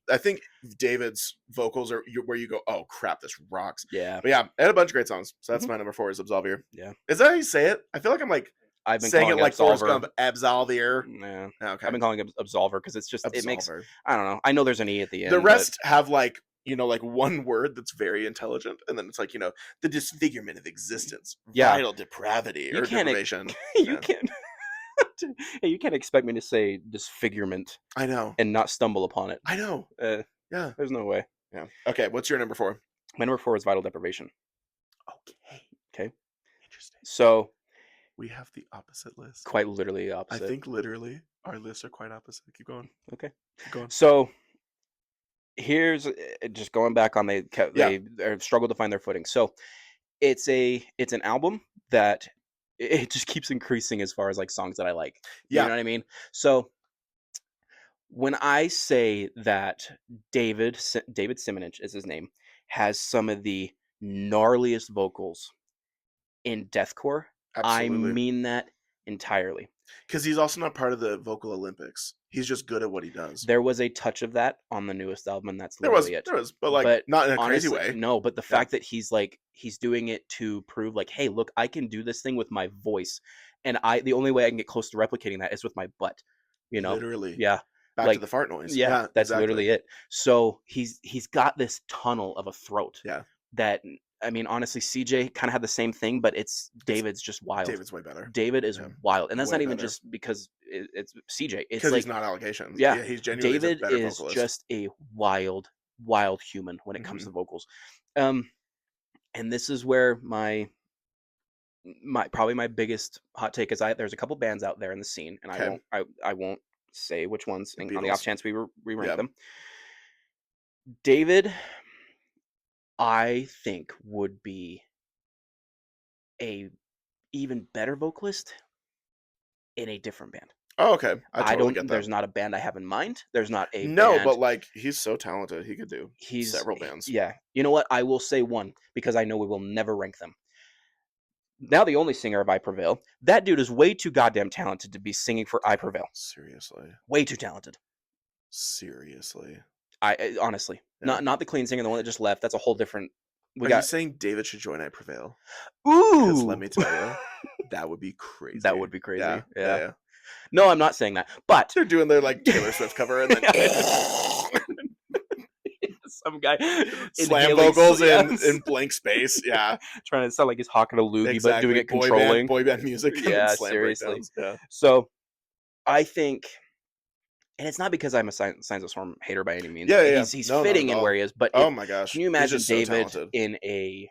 David's vocals are where you go, oh crap, this rocks. Yeah. But yeah, it had a bunch of great songs. So that's my number 4 is Absolver. Yeah. Is that how you say it? I feel like I've been saying it like Forrest Gump, Absolver. Yeah. Okay. I've been calling it Absolver because it's just it makes. I don't know. I know there's an E at the end. The rest have like one word that's very intelligent, and then it's like the disfigurement of existence, vital depravity or deprivation. You can't. Hey, you can't expect me to say disfigurement. I know. And not stumble upon it. I know. Yeah. There's no way. Yeah. Okay. What's your number 4? My number 4 is Vital Deprivation. Okay. Interesting. So we have the opposite list. Quite literally the opposite. I think literally our lists are quite opposite. Keep going. Okay. Keep going. So here's just going back on they struggled to find their footing. So it's an album that it just keeps increasing as far as like songs that I like. You know what I mean? So When I say that David Simonich is his name, has some of the gnarliest vocals in deathcore, I Absolutely. mean that entirely. Because he's also not part of the vocal Olympics. He's just good at what he does. There was a touch of that on the newest album, and that's There was, literally it. there was, but like But not in a crazy honestly, way. no. But the Yeah, fact that he's doing it to prove like, hey, look, I can do this thing with my voice, and the only way I can get close to replicating that is with my butt. You know? literally. Yeah. Back to Like, the fart noise. yeah, Yeah, that's exactly. literally it. So he's got this tunnel of a throat Yeah, that, I mean, honestly, CJ kind of had the same thing, but it's David's just wild. David's way better. David is Yeah, wild, and that's way not even better. just because it's CJ. It's Because he's like, not allegations. yeah, Yeah, he's genuinely a David better is vocalist. just a wild human when it comes Hmm. to vocals. Um, and this is where my probably my biggest hot take is, there's a couple bands out there in the scene, and Okay, I won't say which ones the on the off Beatles. chance we rank Yeah. them. David, I think, would be a even better vocalist in a different band. Oh, okay. I I totally get don't. that. There's not a band I have in mind. There's not a No, but band. like he's so talented. He could do several bands. Yeah. You know what? I will say one because I know we will never rank them. Now the only singer of I Prevail, that dude is way too goddamn talented to be singing for I Prevail. Seriously. Way too talented. Seriously. Honestly, Yeah. not the clean singer, the one that just left. That's a whole different. We Are you got saying David should join I Prevail? Because let ooh. me tell you, that would be That crazy. would be crazy. Yeah, yeah, Yeah. yeah. No, I'm not saying that. But They're doing their like Taylor Swift cover and then some guy slam inhaling, vocals yes, in blank space. Yeah, trying to sound like he's hawking a loogie, but doing exactly. it controlling. Boy band music and then Yeah, slam seriously. breakdowns. Yeah. So I think, and it's not because I'm a Signs of Storm hater by any means. Yeah, yeah, yeah. He's No, not at fitting in where all. he is, but Oh my gosh, can you he's imagine just so David talented. in a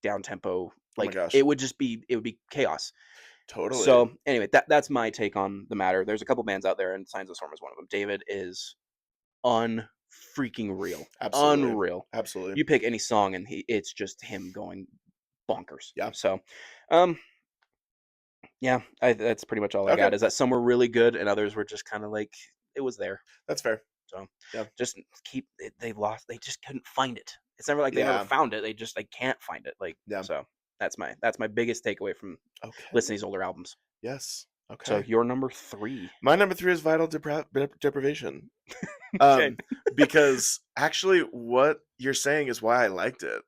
down tempo? Oh my Like, gosh, it would be chaos. totally. So anyway, that's my take on the matter. There's a couple bands out there, and Signs of Storm is one of them. David is unfreaking real, Absolutely, unreal. absolutely. You pick any song, and it's just him going bonkers. Yeah. So, yeah, that's pretty much all I Okay, got. Is that some were really good, and others were just kind of like, it was there. that's fair. So Yeah, just keep it. They lost. They just couldn't find it. It's never like they never yeah, found it. They can't find it. Like, yeah. so. That's my biggest takeaway from Okay. listening to these older albums. Yes. So Okay. your number 3. My number 3 is vital deprivation. Okay. Because actually, what you're saying is why I liked it.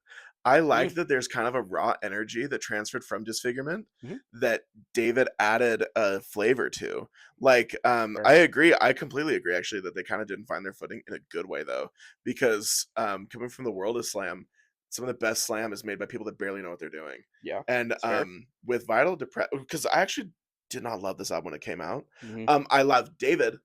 I Mm, like that there's kind of a raw energy that transferred from Disfigurement mhm. that David added a flavor to. Like, Fair. I agree. I completely agree, actually, that they kind of didn't find their footing in a good way, though, because coming from the world of slam, some of the best slam is made by people that barely know what they're doing. Yeah, And it's fair. with Vital Depression, because I actually did not love this album when it came out. Mhm. I loved David,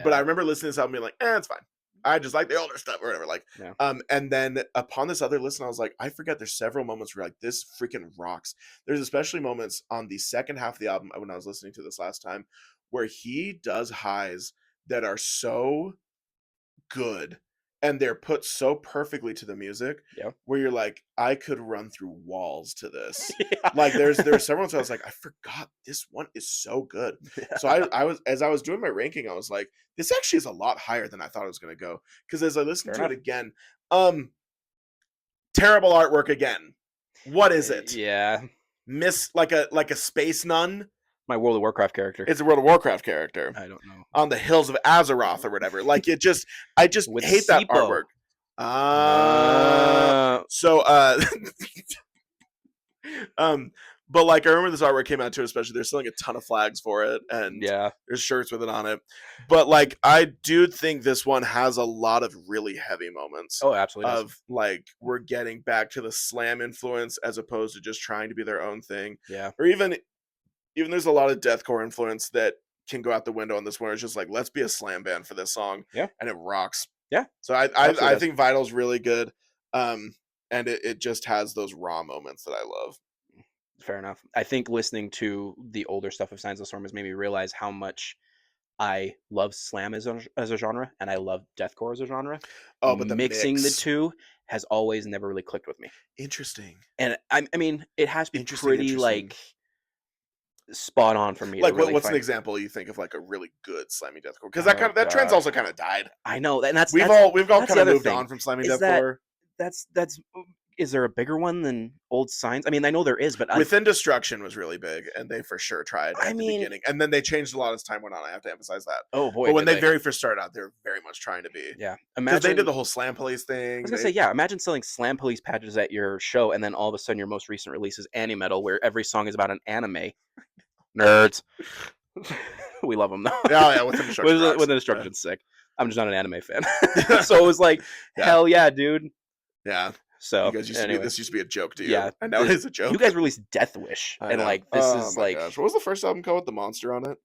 but I Yeah. remember listening to this album being like, it's fine. I just like the older stuff or whatever. Like, Yeah. and then upon this other listen, I was like, I forget there's several moments where like this freaking rocks. There's especially moments on the second half of the album when I was listening to this last time where he does highs that are so good and they're put so perfectly to the music Yeah. where you're like, I could run through walls to this. Yeah. Like there were several ones I was like, I forgot this one is so good. So I was, as I was doing my ranking, I was like, this actually is a lot higher than I thought it was gonna go. Because as I listened Fair to it enough. again, terrible artwork again. What is it? Yeah. Miss like a space nun? My World of Warcraft character. It's a World of Warcraft character I don't know. on the hills of Azeroth or whatever. Like it just I just With hate that Sipo. artwork. So but like I remember this artwork came out too, especially they're selling a ton of flags for it and Yeah. there's shirts with it on it. But like I do think this one has a lot of really heavy moments Oh, absolutely does. of like we're getting back to the slam influence as opposed to just trying to be their own thing. Yeah. Or even there's a lot of deathcore influence that can go out the window on this one. It's just like let's be a slam band for this song. Yeah. And it rocks. Yeah. So I Absolutely does. think Vital's really good. And it just has those raw moments that I love. Fair enough. I think listening to the older stuff of Signs of the Storm has made me realize how much I love slam as a genre, and I love deathcore as a genre. Oh, but the Mixing the mix. two has always never really clicked with me. Interesting. And I mean, it has to be Interesting, pretty interesting. like spot on for me to Like, really what's an find. example you think of like a really good slamming deathcore? Because Oh that trend's god, also kind of died. I know, and that's We've that's all that's kind the of other moved thing. on from slamming Is that deathcore. that's is there a bigger one than Old Signs? I mean, I know there is, but Within Destruction was really big, and they for sure tried I at the mean, beginning, and then they changed a lot as time went on. I have to emphasize that. oh boy, But when did they they? very first started out, they were very much trying to be, Yeah, because they did imagine. the whole Slam Police I was thing. gonna say, yeah. Imagine selling Slam Police patches at your show, and then all of a sudden, your most recent release is Anime Metal, where every song is about an anime. Nerds, we love them though. Yeah, yeah, Within Destruction rocks. When the Destruction's sick. I'm just not an anime fan, so it was like, Yeah. hell yeah, dude. Yeah. So You guys anyway, this used to be a joke to you. yeah, And now it is a joke. you guys released Death Wish, I and know. like this Oh is my like, gosh. What was the first album called with the monster on it?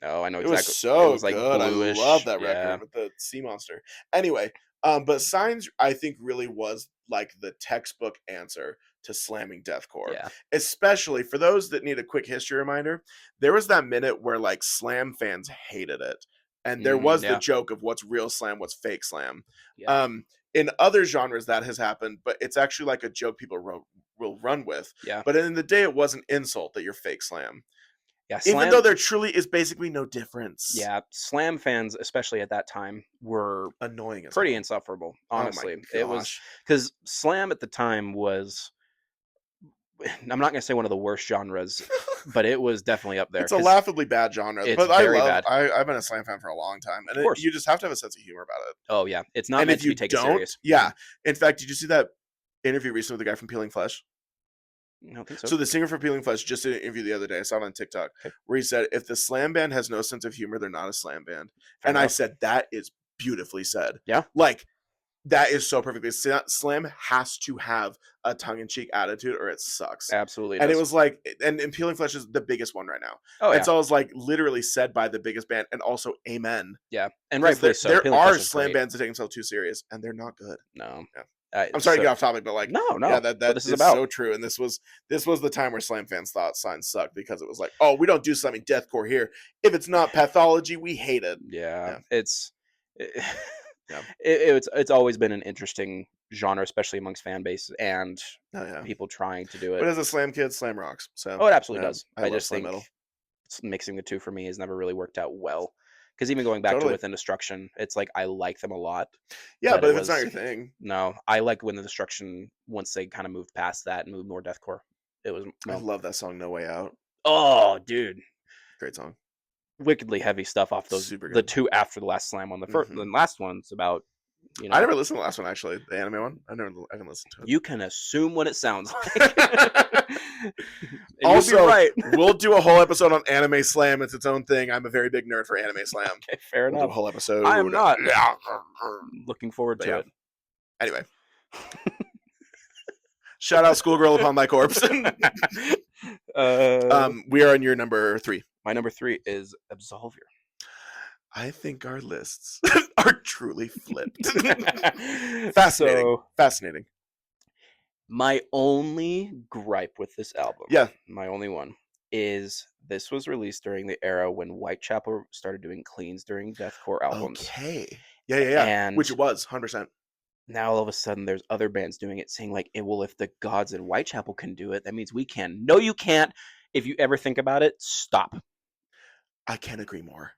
oh, I know It was exactly. It so was like good. I love bluish. that Yeah, record with the sea monster. Anyway, but Signs, I think, really was like the textbook answer to slamming deathcore. yeah, Especially for those that need a quick history reminder, there was that minute where like slam fans hated it. And there was the yeah, joke of what's real slam, what's fake slam. yeah, In other genres that has happened, but it's actually like a joke people will run with. yeah, But in the day, it was an insult that you're fake slam. yeah. Even though there truly is basically no difference. Yeah, Slam fans, especially at that time, were Annoying as pretty hell. insufferable. Oh my Honestly, it was gosh. because Slam at the time was. I'm not gonna say one of the worst genres, but it was definitely up there. It's a 'cause laughably bad genre, It's but I very love. bad. I've been a slam fan for a long time, Of and course. you just have to have a sense of humor about it. Oh yeah, it's not And meant if to be you taken don't, serious. yeah. In fact, did you see that interview recently with the guy from Peeling Flesh? I don't think so. So the singer from Peeling Flesh just did an interview the other day. I saw it on TikTok, Okay. where he said, "If the slam band has no sense of humor, they're not a slam band." Fair And I enough. said, "That is beautifully said." Yeah. Like, that is so perfectly. Slam has to have a tongue-in-cheek attitude, or it sucks. Absolutely. And it does. was like, and Peeling Flesh is the biggest one right now. Oh And yeah, so I was like, literally said by the biggest band, and also amen. yeah, and 'Cause rightfully so. there Peeling are Flesh is slam great. bands that take themselves too serious, and they're not good. No, Yeah. I'm sorry to get off topic, but like, no, yeah, What that this is is about. so true. And this was the time where slam fans thought Signs sucked, because it was like, oh, we don't do slamming deathcore here. If it's not pathology, we hate it. Yeah, Yeah. it's. Yeah. It's always been an interesting genre, especially amongst fan bases and Oh yeah. people trying to do it. But as a slam kid, slam rocks. So Oh, it absolutely yeah, does. I I love just slam think metal. mixing the two for me has never really worked out well. Because even going back to Totally. Within Destruction, it's like I like them a lot. Yeah, but it if it's not was your thing, no, I like Within Destruction once they kind of moved past that and moved more deathcore. It was I well, love that song "No Way Out." oh, dude, Great song. wickedly heavy stuff off those Super the good. two after the last slam on the first. The last one's about I never listened to the last one, actually, the anime one. I haven't listened to it. You can assume what it sounds like. Also, right. We'll do a whole episode on Anime Slam. It's its own thing. I'm a very big nerd for Anime Slam. Okay, fair We'll do a enough. whole episode. I am not. Yeah. Looking forward to yeah. it. Anyway. Shout out Schoolgirl Upon My Corpse. We are on your number 3. My number 3 is Absolver. I think our lists are truly flipped. Fascinating. Fascinating. My only gripe with this album, my only one, is this was released during the era when Whitechapel started doing cleans during deathcore albums. Okay. Yeah. And which it was, 100%. Now all of a sudden there's other bands doing it, saying like, well, if the gods in Whitechapel can do it, that means we can. No, you can't. If you ever think about it, stop. I can't agree more.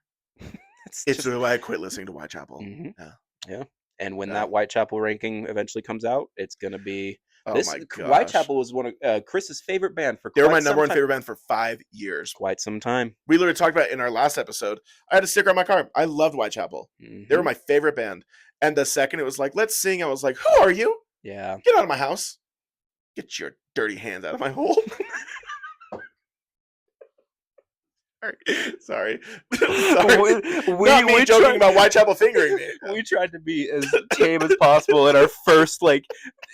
It's really why I quit listening to Whitechapel. Mm-hmm. Yeah. And when that Whitechapel ranking eventually comes out, it's going to be... Oh my gosh. Whitechapel was one of Chris's favorite band for They were my number 1 favorite band for 5 years. Quite some time. We literally talked about it in our last episode. I had a sticker on my car. I loved Whitechapel. Mm-hmm. They were my favorite band. And the second it was like, let's sing, I was like, who are you? Yeah. Get out of my house. Get your dirty hands out of my hole. Sorry. We joking about Whitechapel fingering me. We tried to be as tame as possible in our first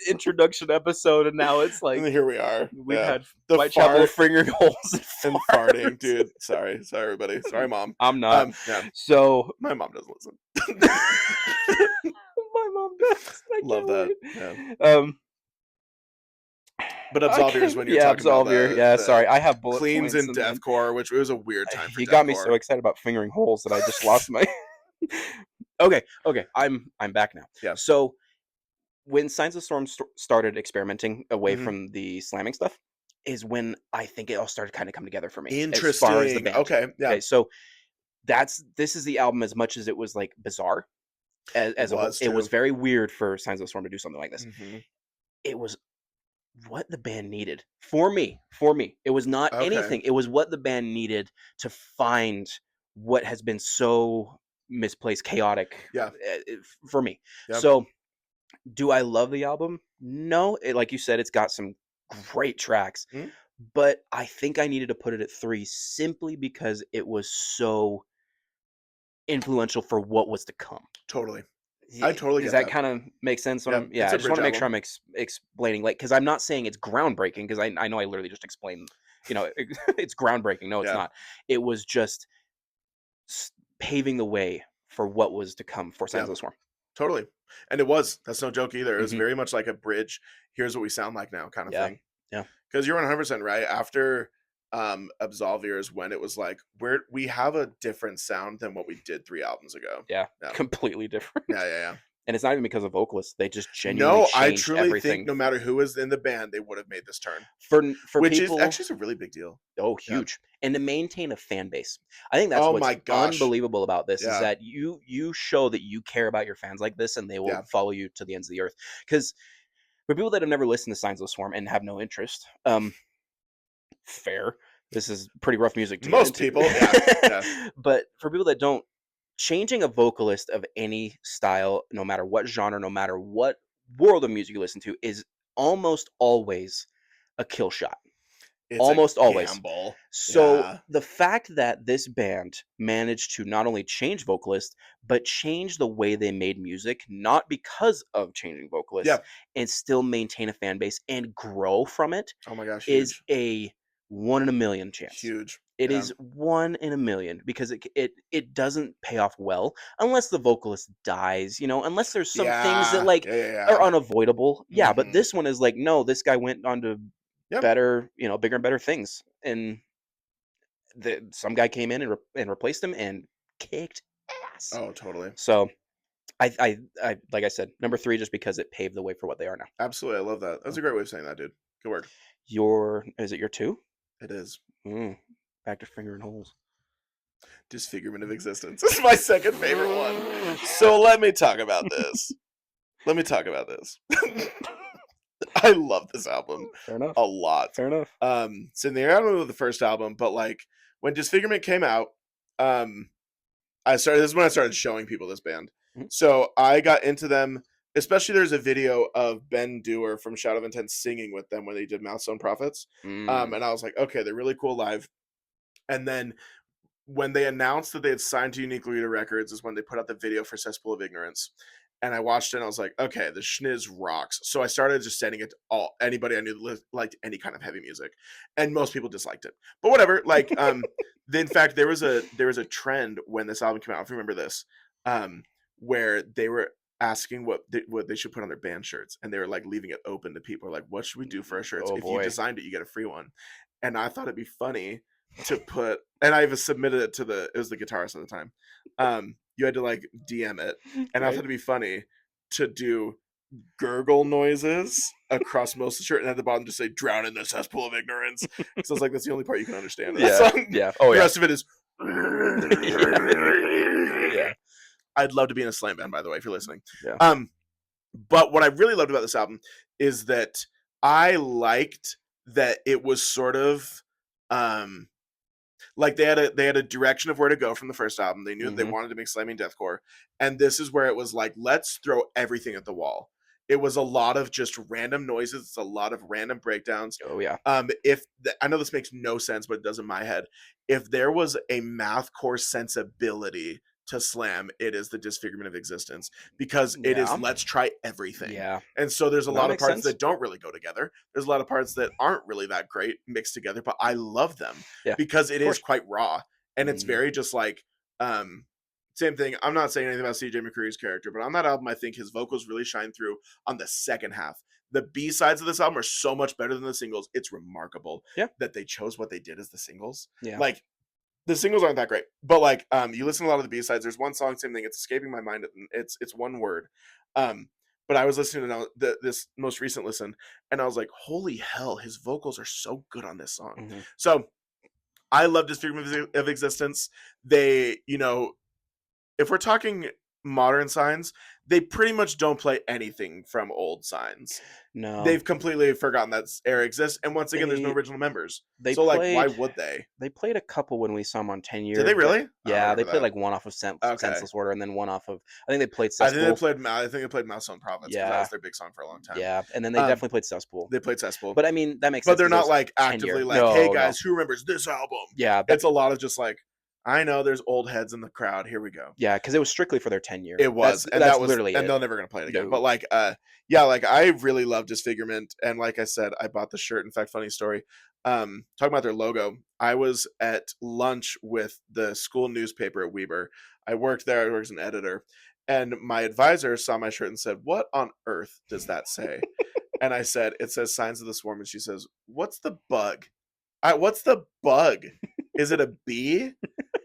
introduction episode, and now it's like, and here we are. We've had the Whitechapel fingering holes and farting, dude. Sorry, everybody. Sorry, Mom. I'm not. So my mom doesn't listen. My mom does. Love that. Yeah. But Absolver is when you're talking about the sorry, I have bullet cleans points in deathcore, which was a weird time for He deathcore. got me so excited about fingering holes that I just lost my... Okay, I'm back now. Yeah. So, when Signs of Storm started experimenting away from the slamming stuff, is when I think it all started kind of come together for me as far as the Interesting. band. Okay, yeah. Okay, so this is the album as much as it was like bizarre It as a whole. was It was too. very weird for Signs of the Storm to do something like this. Mhm. It was what the band needed for me. For me, it was not Okay. anything. It was what the band needed to find what has been so misplaced, chaotic Yeah. for me. Yep. So, do I love the album? No. Like you said, it's got some great tracks, Mhm. but I think I needed to put it at 3 simply because it was so influential for what was to come. Totally. I totally Does get that that. kind of make sense? What Yeah, I'm, yeah, it's I a just want bridge to make sure album. I'm explaining, like, because I'm not saying it's groundbreaking, because I know I literally just explained, it's groundbreaking. No, it's Yeah, not. It was just paving the way for what was to come for Signs yeah, of the Swarm. totally. And it was. That's no joke either. It was Hmm. very much like a bridge. Here's what we sound like now, kind of Yeah, thing. yeah, Because you're 100% right. After Absolver is when it was like we have a different sound than what we did 3 albums ago. yeah. Yeah, Completely different. yeah, yeah, yeah. And it's not even because of vocalists. They just genuinely No, I changed truly think everything no matter who was in the band, they would have made this turn, for which is people. actually is a really big deal. Oh, Yeah. huge. And to maintain a fan base. I think that's Oh what's my gosh. unbelievable about this is Yeah. that you show that you care about your fans like this, and they will Yeah. follow you to the ends of the earth. Because for people that have never listened to Signs of the Swarm and have no interest, fair. This is pretty rough music to get Most into. people, yeah. Yeah. But for people that don't, changing a vocalist of any style, no matter what genre, no matter what world of music you listen to, is almost always a kill shot. It's a Almost always. gamble. So Yeah. the fact that this band managed to not only change vocalists, but change the way they made music, not because of changing vocalists, Yeah. and still maintain a fan base and grow from it, Oh my gosh, is huge. a 1 in a million chance. Huge. It Yeah. is 1 in a million because it doesn't pay off well unless the vocalist dies, unless there's some things that Yeah. like Yeah, yeah, are yeah. unavoidable. Yeah, but Mhm. this one is like, no, this guy went on to Yep. better, bigger and better things. And some guy came in and replaced him and kicked ass. Oh, totally. So I like I said, number 3 just because it paved the way for what they are now. Absolutely. I love that. That's So a great way of saying that, dude. Good work. is it your 2? It is. Mm, back to finger and holes. Disfigurement of Existence. This is my second favorite one. So let me talk about this. Let me talk about this. I love this album Fair enough. a lot. Fair enough. So I don't know the first album, but like when Disfigurement came out, um, this is when I started showing people this band. Mhm. So I got into them, especially there's a video of Ben Dewar from Shadow of Intent singing with them when they did Mouthstone Prophets. Mm. And I was like, okay, they're really cool live. And then when they announced that they had signed to Unique Leader Records is when they put out the video for Cesspool of Ignorance. And I watched it and I was like, okay, the schniz rocks. So I started just sending it to anybody I knew that liked any kind of heavy music. And most people disliked it. But whatever. Like, in fact, there was a trend when this album came out, if you remember this, where they were asking what they should put on their band shirts. And they were like leaving it open to people. Like, what should we do for our shirts? Oh If you boy. designed it, you get a free one. And I thought it'd be funny to put, and I even submitted it to it was the guitarist at the time. You had to like DM it, and I thought Right? it'd be funny to do gurgle noises across most of the shirt, and at the bottom just say "drown in the cesspool of ignorance." Because I was like, that's the only part you can understand of that Yeah. song. Yeah. Oh The yeah. rest of it is. Yeah. I'd love to be in a slam band, by the way, if you're listening. Yeah. But what I really loved about this album is that I liked that it was sort of like they had a direction of where to go from the first album. They knew that they Hmm. wanted to make slamming deathcore, and this is where it was like, let's throw everything at the wall. It was a lot of just random noises. It's a lot of random breakdowns. Oh yeah. I know this makes no sense, but it does in my head. If there was a mathcore sensibility to slam, it is the Disfigurement of Existence because it is Yeah. let's try everything. Yeah. And so there's a That lot of makes parts sense. that don't really go together. There's a lot of parts that aren't really that great mixed together, but I love them Yeah. because it Of is course. quite raw and it's Mm. very just like same thing. I'm not saying anything about CJ McCreery's character, but on that album, I think his vocals really shine through on the second half. The B sides of this album are so much better than the singles. It's remarkable Yeah. that they chose what they did as the singles. Yeah. Like the singles aren't that great, but like you listen to a lot of the B sides. There's one song, same thing. It's escaping my mind. It's one word, um, but I was listening to this most recent listen, and I was like, holy hell, his vocals are so good on this song. Mhm. So I love Disfigurement of Existence. They, you know, if we're talking modern Signs, they pretty much don't play anything from old Signs. No, They've completely forgotten that era exists, and once again, there's no they original members. they So, like, why played would they? they played a couple when we saw them on Did Tenure, they but really? I don't yeah, they remember played that. like one off of Okay. Senseless Order and then one off of I think they played I think Cesspool. they played Mouse on Province because that Yeah, was their big song for a long time. yeah, and then they Um, definitely played Cesspool. they played Cesspool. But I mean, that makes But sense they're because it not was like actively Tenure. like, hey No, no. guys, who remembers this album? Yeah, It's a lot of just like, I know there's old heads in the crowd. Here we go. yeah, because it was strictly for their Tenure. It was, and That's that was, literally and it. they're never gonna play it again. No. But like, yeah, like I really love Disfigurement, and like I said, I bought the shirt. In fact, funny story. Talking about their logo, I was at lunch with the school newspaper at Weber. I worked there. I worked as an editor, and my advisor saw my shirt and said, "What on earth does that say?" And I said, "It says Signs of the Swarm." And she says, "What's the bug? What's the bug? Is it a bee?"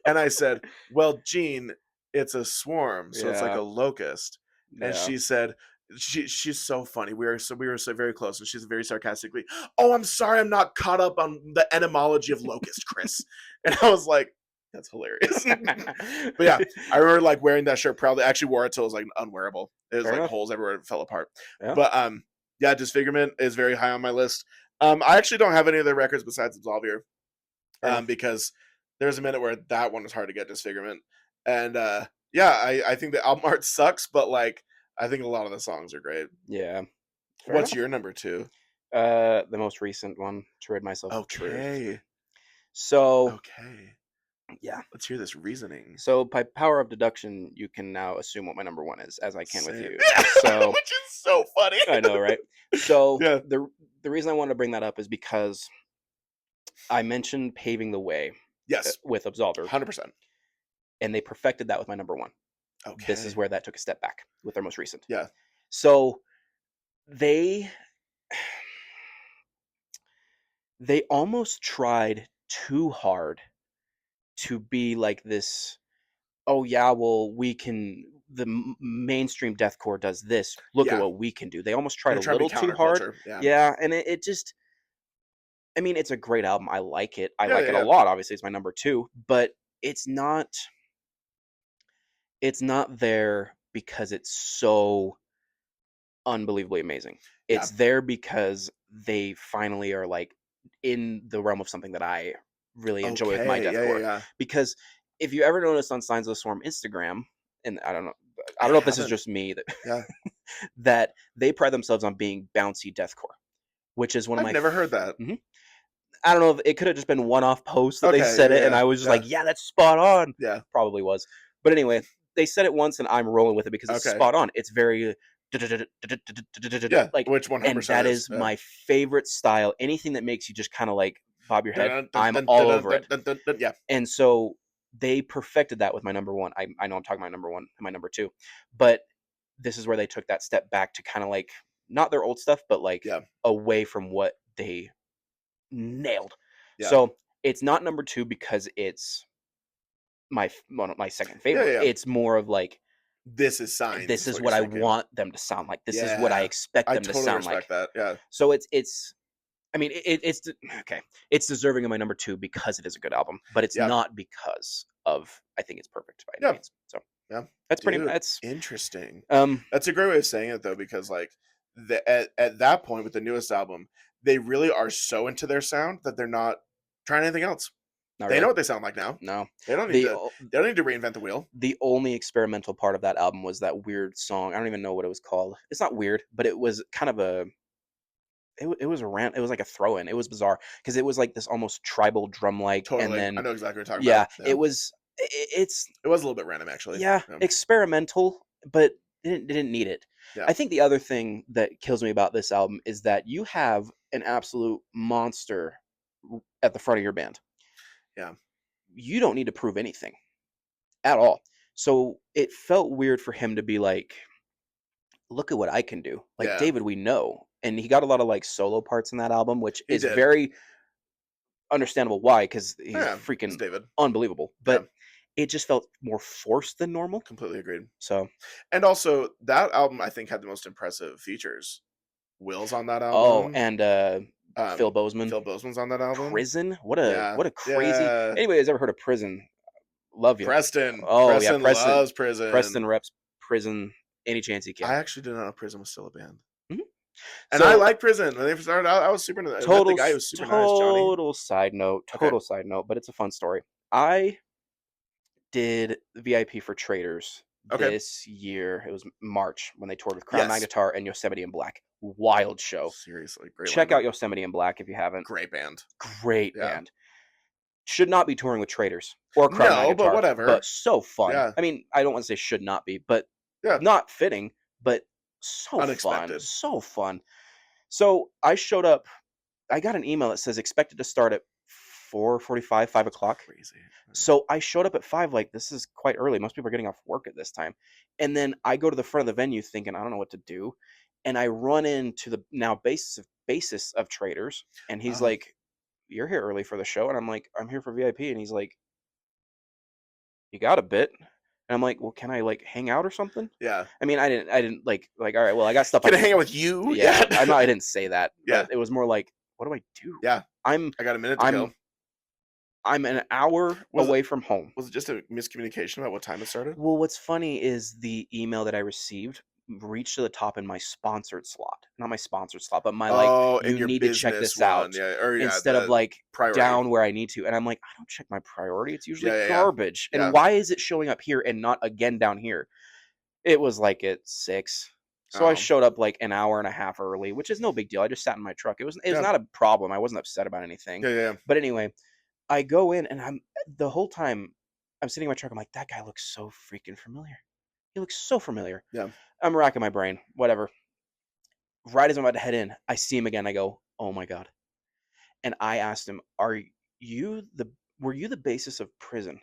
And I said, "Well, Gene, it's a swarm, so it's like Yeah, a locust." And yeah. she said, she's so funny. We were so very close, and she's very sarcastically, "Oh, I'm sorry, I'm not caught up on the etymology of locust, Chris." And I was like, "That's hilarious." But yeah, I remember like wearing that shirt proudly. I actually wore it till it was like unwearable. It was Fair like enough. holes everywhere. It fell apart. Yeah. But yeah, Disfigurement is very high on my list. I actually don't have any of their records besides Absolvier, Fair enough. because there's a minute where that one was hard to get, Disfigurement. And yeah, I think the album art sucks, but like I think a lot of the songs are great. Yeah. Fair What's enough. your number two? The most recent one, To Rid Myself of Truth. Okay. So, Okay. yeah. Let's hear this reasoning. So by power of deduction, you can now assume what my number one is, as I can with Same. you. So Which is so funny. I know, right? So Yeah. the reason I wanted to bring that up is because I mentioned Paving the Way Yes. with Absolver, 100%. and they perfected that with my number one. Okay. This is where that took a step back with their most recent. Yeah. So they almost tried too hard to be like this. Oh yeah, well we can. The mainstream deathcore does this. Look at Yeah. what we can do. They almost tried They're a trying to little be too hard. counterculture. Yeah. Yeah, and it just. I mean, it's a great album. I like it. I Yeah, like yeah, it a yeah. lot. Obviously, it's my number two, but it's not. It's not there because it's so unbelievably amazing. Yeah. It's there because they finally are like in the realm of something that I really enjoy with my Okay. Yeah, yeah, deathcore. yeah. Because if you ever noticed on Signs of the Swarm Instagram, and I don't I know if this is haven't. just me that Yeah. that they pride themselves on being bouncy deathcore, which is one of I've my. never heard that. Mhm. I don't know if it could have just been one-off post that they Okay. said Yeah, it, and yeah, I was just yeah. like, yeah, that's spot on. Yeah. Probably was, but anyway, they said it once, and I'm rolling with it because it's Okay. spot on. It's very Yeah. like, Which and 100% that is. is Yeah. my favorite style. Anything that makes you just kind of like bob your head, I'm all over it. Yeah. And so they perfected that with my number one. I know I'm talking about my number one and my number two, but this is where they took that step back to kind of like not their old stuff, but like Yeah. away from what they nailed. Yeah. So it's not number two because it's my second Yeah. favorite. Yeah. It's more of like This is Signs. this is what what you're I thinking. want them to sound like. This is what I Yeah. expect I them to totally sound respect like. that. Yeah. So it's I mean it's okay. It's deserving of my number two because it is a good album, but it's Yeah. not because of I think it's perfect by any Yeah. means. So Yeah. that's pretty. Dude, That's interesting. um That's a great way of saying it though, because like at that point with the newest album, they really are so into their sound that they're not trying anything else. not They know really. what they sound like now. No, They don't need the to they don't need to reinvent the wheel. the only experimental part of that album was that weird song. I don't even know what it was called. It's not weird, but it was kind of a it was a rant. It was like a throw in. It was bizarre because it was like this almost tribal drum like, and Totally. I then know exactly what you're talking yeah, about. Yeah. it was it's It was a little bit random actually. yeah Yeah. experimental, but it didn't need it. Yeah. I think the other thing that kills me about this album is that you have an absolute monster at the front of your band. Yeah. You don't need to prove anything at all. So it felt weird for him to be like, look at what I can do. Like Yeah. David, we know. And he got a lot of like solo parts in that album, which He is did. very understandable why, because he's Yeah. It's freaking David. unbelievable. Yeah. But it just felt more forced than normal. Completely agreed. So, And also, that album I think had the most impressive features. Will's on that oh, album. and Phil Bozeman, Phil Bozeman's on that album. Prison. Yeah, What a crazy. yeah. Anybody that's ever heard of Prison, love you. Preston. Oh yeah, Preston loves Preston Prison. reps Prison any chance he I can. actually didn't know Prison was still a band. Mhm. And I So like Prison. When they started out, I was super. I met the guy who was super nice, Johnny. total side note, but it's a fun story. I did VIP for Traders Okay. this year. It was March when they toured with Crown Yes. Magnetar and Yosemite in Black. Wild show. Seriously, great Check lineup. out Yosemite in Black if you haven't. Great band. Great Yeah. band. Should not be touring with Traders or Crown No, but Magnetar, whatever. but so fun. Yeah. I mean, I don't want to say should not be, but Yeah. not fitting, but so fun. Unexpected. So fun. So I showed up. I got an email that says expected to start at 4:45, 5 o'clock. Crazy. So I showed up at 5, like, this is quite early. Most people are getting off work at this time. And then I go to the front of the venue thinking, I don't know what to do. And I run into the now basis of Traders. And he's Oh. like, you're here early for the show. And I'm like, I'm here for VIP. And he's like, you got a bit. And I'm like, well, can I like hang out or something? Yeah. I mean, I didn't like, all right, well, I got stuff. Can I hang out with you? Yeah. I didn't say that. Yeah. But it was more like, what do I do? Yeah. I got a minute to go. I'm an hour away from home. Was it just a miscommunication about what time it started? Well, what's funny is the email that I received reached to the top in my sponsored slot. Not my sponsored slot, but my like, in you your need to check business this out. one. Yeah. Or yeah, Instead of the like priority. down where I need to. And I'm like, I don't check my priority. It's usually Yeah. garbage. Yeah. And why is it showing up here and not again down here? It was like at 6. So I Oh. showed up like an hour and a half early, which is no big deal. I just sat in my truck. It was Yeah. not a problem. I wasn't upset about anything. Yeah. But anyway, I go in and the whole time I'm sitting in my truck. I'm like, that guy looks so freaking familiar. He looks so familiar. Yeah. I'm racking my brain. Whatever. Right as I'm about to head in, I see him again. I go, oh my God. And I asked him, were you the basis of Prison?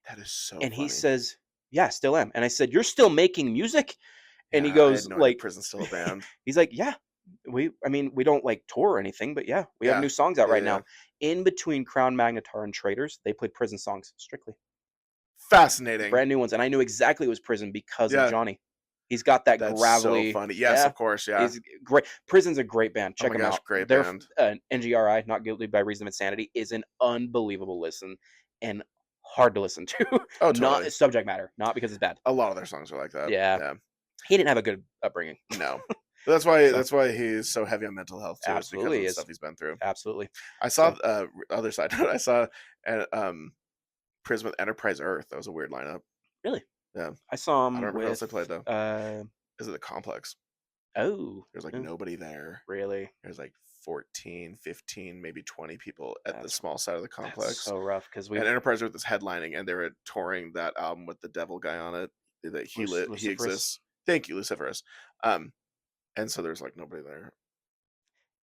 That is so And funny. he says, yeah, still am. And I said, you're still making music? And he Yeah, goes, I had no idea like, Prison's still a band. he's like, yeah. We don't like tour or anything, but yeah, we have Yeah. new songs out right Yeah. now. In between Crown Magnetar and Traders, they played Prison songs strictly. Fascinating. Brand new ones. And I knew exactly it was Prison because Yeah. of Johnny. He's got that That's gravelly. so funny. Yes, yeah, of course. Yeah. He's great. Prison's a great band. Oh Check my them gosh, out. great Their band. NGRI, Not Guilty by Reason of Insanity, is an unbelievable listen and hard to listen to. Oh, Not totally. subject matter, not because it's bad. A lot of their songs are like that. Yeah. Yeah. He didn't have a good upbringing. No. That's why So- that's why he's so heavy on mental health too. Absolutely Because of the is. stuff he's been through. Absolutely. I saw other side note. I saw Prism with Enterprise Earth. That was a weird lineup. Really? Yeah. I saw him I don't remember with, who else they played though. Is it the Complex? Oh. There's like nobody there. Really? There's like 14, 15, maybe 20 people at the That's- small side of the Complex. That's so rough because we And Enterprise Earth is headlining, and they were touring that album with the Devil guy on it. That he Luciferus. exists. Thank you, Luciferus. And so there's like nobody there.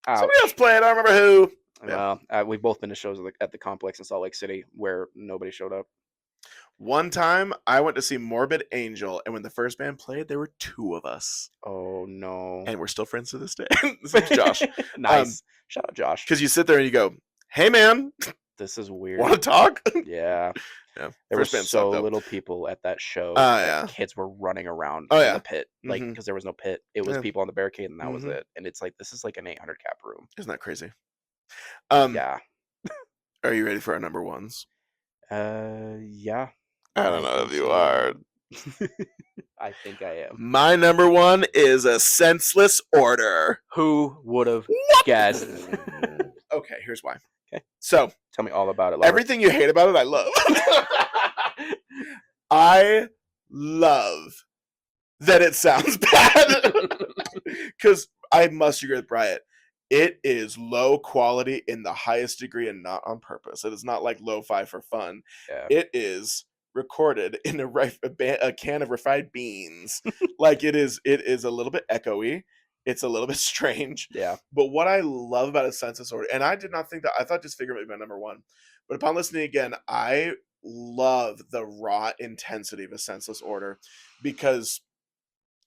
Ouch. Somebody else played. I don't remember who. Yeah. Well, we've both been to shows at the Complex in Salt Lake City where nobody showed up. One time, I went to see Morbid Angel, and when the first band played, there were 2 of us, Oh no! and we're still friends to this day. This is Josh. Nice. Shout out, Josh. Because you sit there and you go, "Hey, man, This is weird. want to talk?" Yeah. Yeah. There were First band so sucked, though. little people at that show. Oh, that yeah. Kids were running around Oh, in yeah. the pit, like Mhm. because there was no pit. It was Yeah. people on the barricade, and that was Mhm. it. And it's like this is like an 800 cap room. Isn't that crazy? Yeah. Are you ready for our number ones? Yeah. I don't know think if you so. are. I think I am. My number one is A Senseless Order. Who would have guessed? Okay, here's why. Okay. So, Tell me all about it. Lover. everything you hate about it, I love. I love that it sounds bad. Because I must agree with Bryant. It is low quality in the highest degree and not on purpose. It is not like lo-fi for fun. Yeah. It is recorded in a can of refined beans. Like it is a little bit echoey. It's a little bit strange. Yeah. But what I love about A Senseless Order, and I did not think that, I thought Disfigure might be my number one. But upon listening again, I love the raw intensity of A Senseless Order, because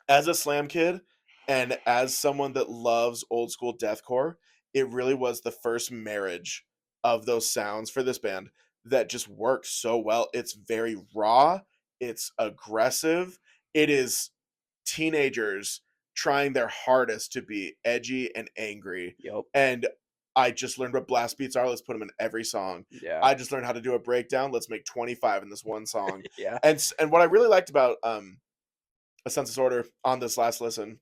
as a slam kid and as someone that loves old school deathcore, it really was the first marriage of those sounds for this band. that just works so well. It's very raw, it's aggressive, it is teenagers trying their hardest to be edgy and angry. Yep. And I just learned what blast beats are. Let's put them in every song. Yeah. I just learned how to do a breakdown. Let's make 25 in this one song. Yeah. And what I really liked about A Census Order on this last listen,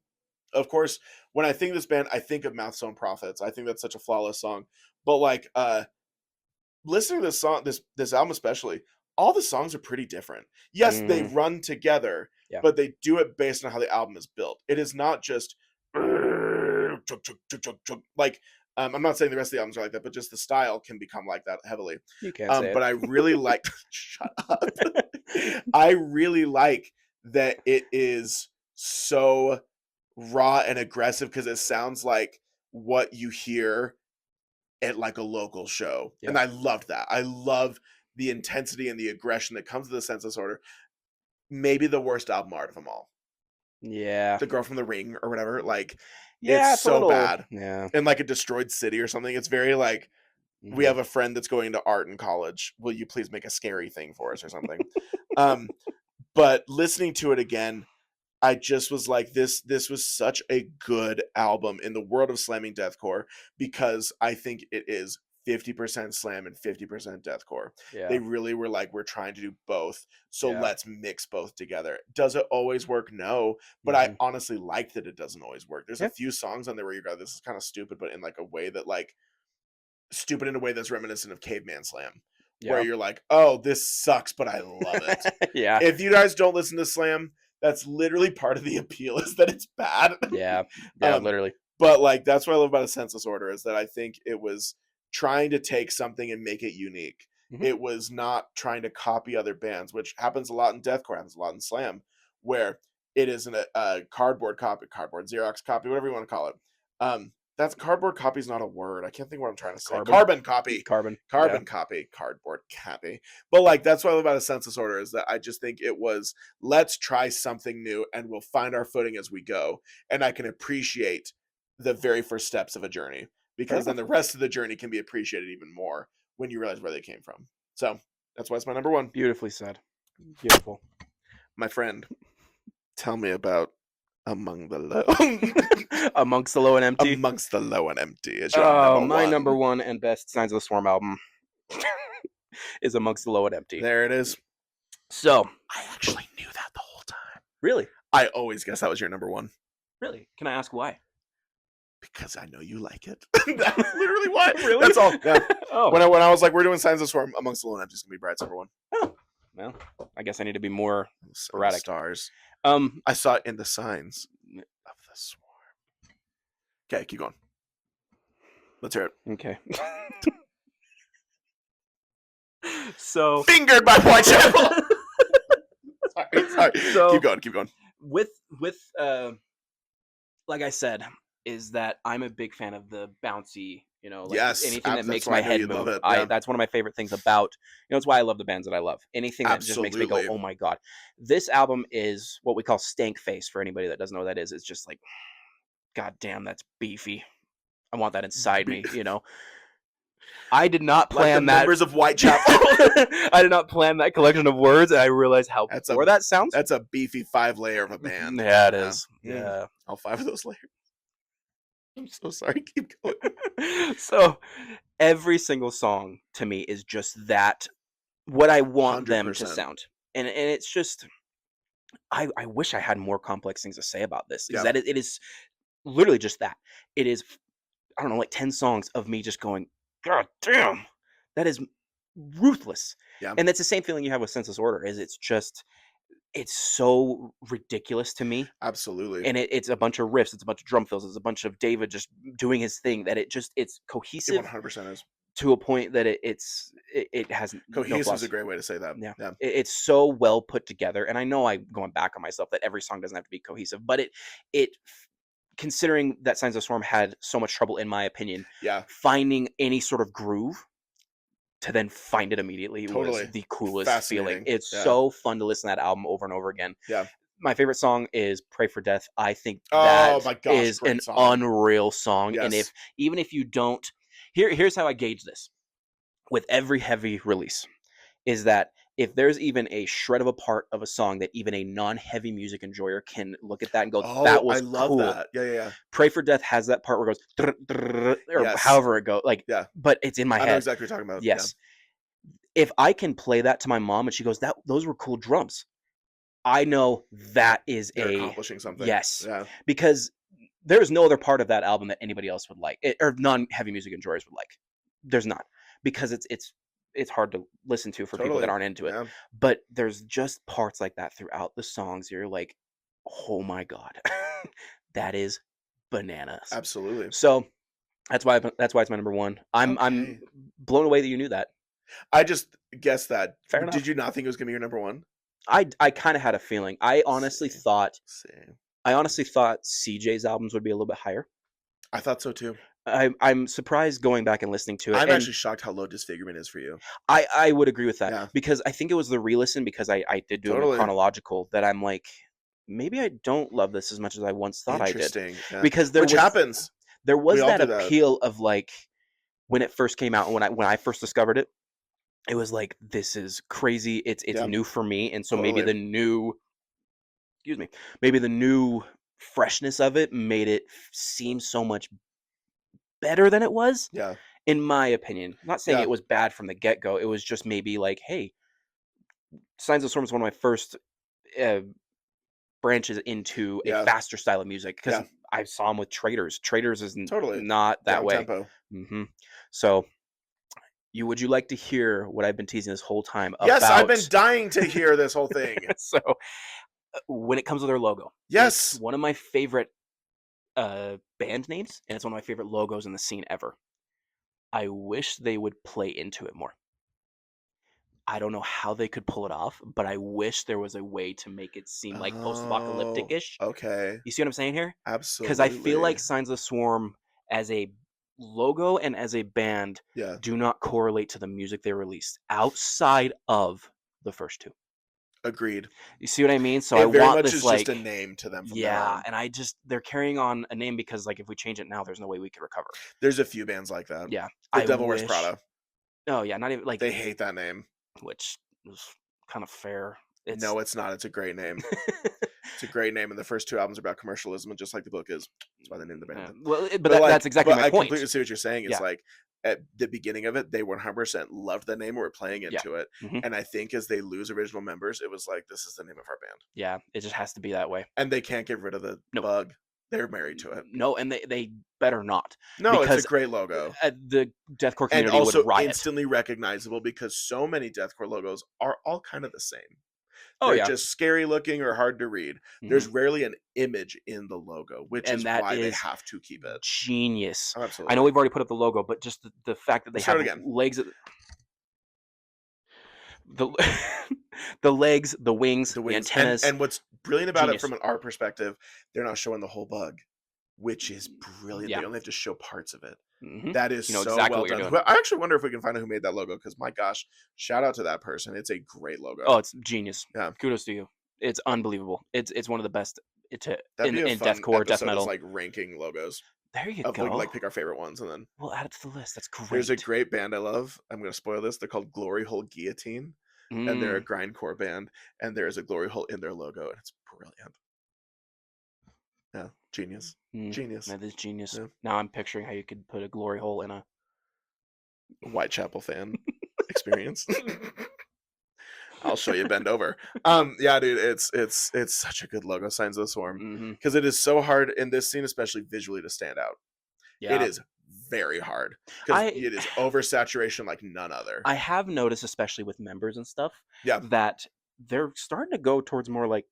of course, when I think of this band, I think of Mouth Stone Prophets. I think that's such a flawless song. But like listening to this song, this album especially, all the songs are pretty different. Yes, they Mhm. run together, Yeah. but they do it based on how the album is built. It is not just like I'm not saying the rest of the albums are like that, but just the style can become like that heavily. You can't say But it. I really like shut up. I really like that it is so raw and aggressive because it sounds like what you hear at like a local show. Yeah. And I loved that. I love the intensity and the aggression that comes with the Census Order. Maybe the worst album art of them all. Yeah. The Girl from the Ring or whatever. Like, Yeah, it's it's a so little bad. yeah. In like a destroyed city or something. It's very like, we Mhm. have a friend that's going to art in college. Will you please make a scary thing for us or something? um, but listening to it again, I just was like, this was such a good album in the world of slamming deathcore, because I think it is 50% slam and 50% deathcore. Yeah. They really were like, we're trying to do both, so Yeah. let's mix both together. Does it always work? No, but I Mhm. honestly like that it doesn't always work. There's a Yeah. few songs on there where you go, this is kind of stupid, but in like a way that like stupid in a way that's reminiscent of Caveman Slam, where Yeah. you're like, oh, this sucks, but I love it. Yeah. If you guys don't listen to Slam, that's literally part of the appeal, is that it's bad. Yeah. Yeah, um, literally. but like that's what I love about A Census Order, is that I think it was trying to take something and make it unique. Mhm. It was not trying to copy other bands, which happens a lot in deathcore, happens a lot in slam, where it is a cardboard copy, cardboard Xerox copy, whatever you want to call it. That's cardboard copy is not a word. I can't think what I'm trying to say. Carbon. Carbon copy. Carbon. Yeah. Carbon copy, cardboard copy. But like that's what I love about A Census Order, is that I just think it was, let's try something new and we'll find our footing as we go. And I can appreciate the very first steps of a journey, because then the rest of the journey can be appreciated even more when you realize where they came from. So that's why it's my number one. Beautifully said. Beautiful. My friend, tell me about Among the Low. Amongst the Low and Empty. Amongst the Low and Empty is your number My one. number one and best Signs of the Swarm album is Amongst the Low and Empty. There it is. So I actually knew that the whole time. really, I always guessed that was your number one. really, can I ask why? Because I know you like it. That's literally why. Really? That's all. Yeah. Oh, When I was like, we're doing Signs of the Swarm, Amongst the Low and Empty is gonna be Brad's number one. oh, well, I guess I need to be more sporadic. Stars. I I saw it in the signs of the swarm. Okay, keep going. Let's hear it. Okay. So Fingered by Whitechapel. sorry. So Keep going. with like I said, is that I'm a big fan of the bouncy, like Yes, anything that that's makes why I my knew head you'd love move. it, yeah. That's one of my favorite things about, it's why I love the bands that I love. Anything that just makes me go, Absolutely. oh my god. This album is what we call stank face, for anybody that doesn't know what that is. It's just like, god damn, that's beefy. I want that inside me, I did not Like the plan that. members of Whitechapel. I did not plan that collection of words, and I realized how That's poor that sounds. That's a beefy 5-layer of a band. Yeah, it is. Mm. Yeah. All 5 of those layers. I'm so sorry. Keep going. So every single song to me is just that, what I want them to 100%. sound. And it's just, I wish I had more complex things to say about this. Is Yeah. that it is literally just that. It is, I don't know, like 10 songs of me just going, god damn, that is ruthless. Yeah. And that's the same feeling you have with Census Order, is it's so ridiculous to me. Absolutely. And it's a bunch of riffs, it's a bunch of drum fills, it's a bunch of David just doing his thing, that it's It cohesive 100% is. to a point that it has no Cohesive flaws. is a great way to say that. Yeah. Yeah. It's so well put together, and I know I'm going back on myself that every song doesn't have to be cohesive, but it considering that Signs of Swarm had so much trouble, in my opinion, Yeah. finding any sort of groove to then find it immediately Totally. was the coolest feeling. Fascinating. It's Yeah. so fun to listen to that album over and over again. Yeah. My favorite song is Pray for Death. I think Oh that my gosh, is great an song. unreal song. And Yes. even if you don't, here's how I gauge this. with every heavy release is that if there's even a shred of a part of a song that even a non-heavy music enjoyer can look at that and go, Oh, that I was love cool. that. Yeah, yeah, yeah. Pray for Death has that part where it goes, "Drr, drr," or Yes. however it goes, like, Yeah. but it's in my I know head. exactly what you're talking about. Yeah. Yes. If I can play that to my mom and she goes, those were cool drums, I know that is You're accomplishing something. yes, Yeah. because there's no other part of that album that anybody else would like, or non-heavy music enjoyers would like. There's not, because it's hard to listen to for people that Totally. aren't into it. Yeah. But there's just parts like that throughout the songs. You're like, oh my god, that is bananas. Absolutely. So that's why it's my number one. I'm Okay. blown away that you knew that. I just guessed that. Fair Did enough. you not think it was gonna be your number one? I kind of had a feeling. I Let's honestly see. thought See. I honestly thought CJ's albums would be a little bit higher. I thought so too. I'm surprised going back and listening to it, I'm and actually shocked how low Disfigurement is for you. I would agree with that, Yeah. because I think it was the re-listen, because I did do them in Totally. chronological, that I'm like, maybe I don't love this as much as I once thought I did, Interesting. Yeah. because Which happens. there We was all that do that. appeal of, like, when it first came out and when I first discovered it, it was like, this is crazy. It's Yeah. new for me, and so maybe Totally. the new excuse me, maybe the new freshness of it made it seem so much better than it was, Yeah. in my opinion. Not saying Yeah. it was bad from the get go. It was just maybe like, hey, Signs of the Storm is one of my first uh, branches into a Yeah. faster style of music, because Yeah. I saw him with Traders. Traders is Totally. not that Down way. tempo. So, would you like to hear what I've been teasing this whole time Yes, I've been about? dying to hear this whole thing. So, when it comes to their logo, it's Yes. one of my favorite band names, and it's one of my favorite logos in the scene ever. I wish they would play into it more. I don't know how they could pull it off, but I wish there was a way to make it seem like Oh, post-apocalyptic-ish. okay. You see what I'm saying here? Because I feel Absolutely. like Signs of the Swarm as a logo and as a band Yeah. do not correlate to the music they released outside of the first two. Agreed. You see what I mean? So I It very want much this, is just a like, name to them from now yeah, on. and they're carrying on a name, because, like, if we change it now, there's no way we could recover. There's a few bands like that. Yeah, The I Devil Wears wish. Prada. Oh yeah, not even like, They hate that name. which is kind of fair. It's No, it's not. It's a great name. It's a great name, and the first two albums are about commercialism, and just like the book is. That's why they named the band. yeah. Well, but But that's exactly my I point. completely see what you're saying. It's Yeah, like at the beginning of it, they 100% loved the name and were playing yeah, into it. hmm And I think as they lose original members, it was like, this is the name of our band. yeah. It just has to be that way. And they can't get rid of the No, bug. They're married to it. no, and they better not, No, it's a because great logo. the deathcore And community would also riot. instantly recognizable because so many deathcore logos are all kind of the same. Oh They're yeah, just scary looking or hard to read. hmm There's rarely an image in the logo, which and is that why they is have to keep it. genius. Oh, I know absolutely. we've already put up the logo, but just the fact that they Let's start have again. legs, the the legs, the wings, The the wings. antennas, And what's brilliant about it genius. from an art perspective, they're not showing the whole bug, which is brilliant. Yeah, They only have to show parts of it. hmm That is you know so exactly well what you're done. doing. I actually wonder if we can find out who made that logo because my gosh, shout out to that person. It's a great Oh, logo. it's genius. Yeah. Kudos to you. It's unbelievable. It's one of the best That'd be a in fun deathcore, death episode is metal. like ranking logos There you of go. like pick our favorite ones and then We'll add it to the list. That's there's a great. great band I love. I'm gonna spoil this. They're called Glory Hole Guillotine. And they're a Mm, grindcore band, and there is a glory hole in their logo, and it's brilliant. Yeah, genius, genius. that is genius. Yeah. Now I'm picturing how you could put a glory hole in a. Whitechapel fan experience. I'll show you bend over. Yeah, dude, it's such a good logo, Signs of the Swarm, hmm because it is so hard in this scene, especially visually, to stand out. It Yeah, is very hard because I it is oversaturation like none other. I have noticed, especially with members and stuff, Yeah, that they're starting to go towards more like,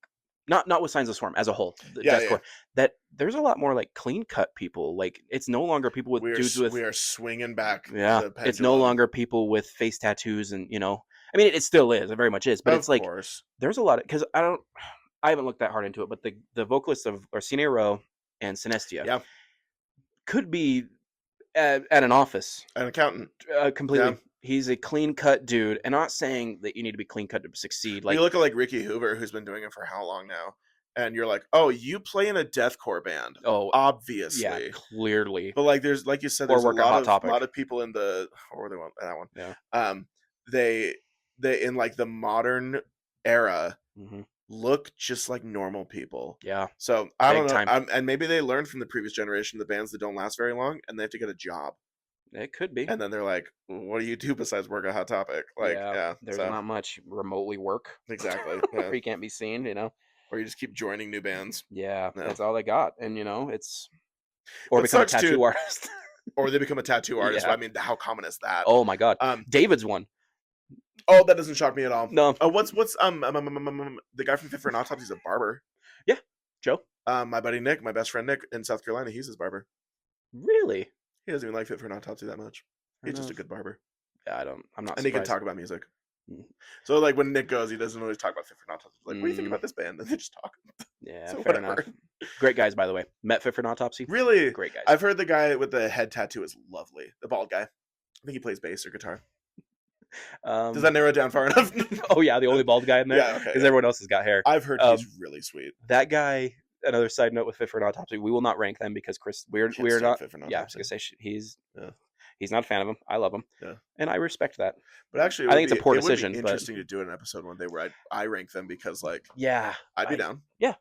not with Signs of the Swarm as a whole, the yeah, yeah. deathcore. That there's a lot more like clean cut people. Like, it's no longer people with dudes with. We are swinging back Yeah, the it's no pendulum. longer people with face tattoos, and I mean, it still is, it very much is, but Of it's like course. there's a lot of, because I haven't looked that hard into it, but the vocalists of Orsine Rowe and Synestia Yeah, could be at an office an accountant. completely. Yeah. He's a clean cut dude, and I'm not saying that you need to be clean cut to succeed. You Like, look at like Ricky Hoover, who's been doing it for how long now, and you're like, oh, you play in a deathcore band, Oh, yeah, obviously. clearly. But like, there's like you said, Or there's a work at Hot Topic. lot of people in the what were they want that one? Yeah. They in like the modern era Hmm. look just like normal people. Yeah. So I Big don't know, time. and maybe they learned from the previous generation, the bands that don't last very long, and they have to get a job, It could be. and then they're like, what do you do besides work at Hot Topic? Like, Yeah. yeah, There's so not much remotely work. exactly, Where yeah. you can't be seen, you know? Or you just keep joining new bands. Yeah. No. That's all they got. And, you know, it's. Or What become a sucks too, tattoo artist. or they become a tattoo artist. Yeah. I mean, how common is that? Oh, my God. Um, David's one. oh, that doesn't shock me at all. No. Oh, what's the guy from Fit for an Autopsy's a barber. Yeah. Joe. My buddy Nick, my best friend Nick in South Carolina, he's his barber. Really? He doesn't even like Fit for an Autopsy that much. He's just a good barber. Yeah, I'm not And he can surprised. talk about music. Mm. So like when Nick goes, he doesn't always talk about Fit for an Autopsy. Like, what do you think about this band? And they just talk. Yeah, So fair whatever. enough. Great guys, by the way. Met Fit for an Autopsy. Really? Great guys. I've heard the guy with the head tattoo is lovely. The bald guy. I think he plays bass or guitar. Does that narrow it down far enough? Oh yeah, the only bald guy in there. Yeah, okay. Because everyone else has got hair. I've heard he's really sweet. That guy. Another side note with Fit for an Autopsy, we will not rank them because Chris, we're not. Fit for an Yeah, I was Autopsy. gonna say he's not a fan of him. I love him. Yeah. And I respect that. But actually, I think it's a poor decision. It would be interesting to do an episode one day where I rank them because like yeah, I'd be down. Yeah,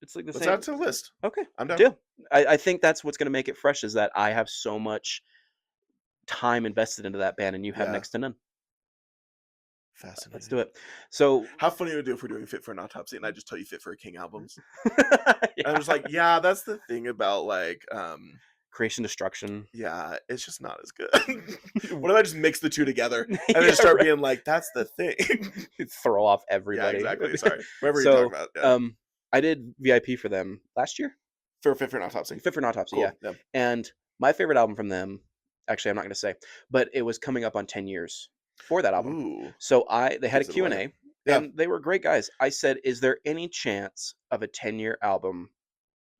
it's like the Let's same. add to the list. Okay, I'm down. Deal. I think that's what's gonna make it fresh is that I have so much time invested into that band and you have Yeah. next to none. Fascinating. Let's do it. So how funny it would do if we're doing Fit for an Autopsy and I just tell you Fit for a King albums. Yeah. And I'm just like, yeah, that's the thing about like Creation Destruction. Yeah, it's just not as good. What if I just mix the two together and Yeah, then start right. being like, that's the thing. Throw off Yeah, everybody. exactly. Sorry. Whatever So, you're talking about. Yeah. I did VIP for them last year. For Fit for an Autopsy. Fit for an Autopsy, Cool. yeah. And my favorite album from them, actually, I'm not going to say, but it was coming up on 10 years for that album. Ooh. So they had a Gives it Q&A, away. Yeah. and they were great guys. I said, is there any chance of a 10-year album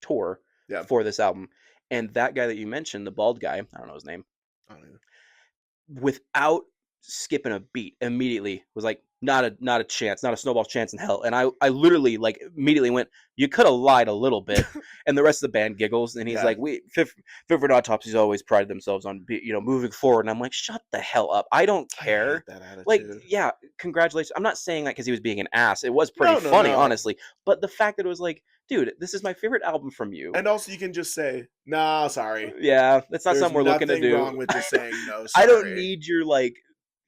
tour Yeah. for this album? And that guy that you mentioned, the bald guy, I don't know his name, I don't know. without skipping a beat, immediately was like, not a chance, not a snowball's chance in hell. And I literally like immediately went, you could have lied a little bit. And the rest of the band giggles, and he's Yeah. like, Fit for an Autopsy's always prided themselves on moving forward. And I'm like, shut the hell up, I don't I care. hate that attitude. Like, yeah, congratulations. I'm not saying that because he was being an ass. It was pretty funny, No. honestly. But the fact that it was like, dude, this is my favorite album from you. And also, you can just say, "Nah, sorry." Yeah, that's not There's something we're looking to nothing do. wrong with just saying no. Sorry. I don't need your like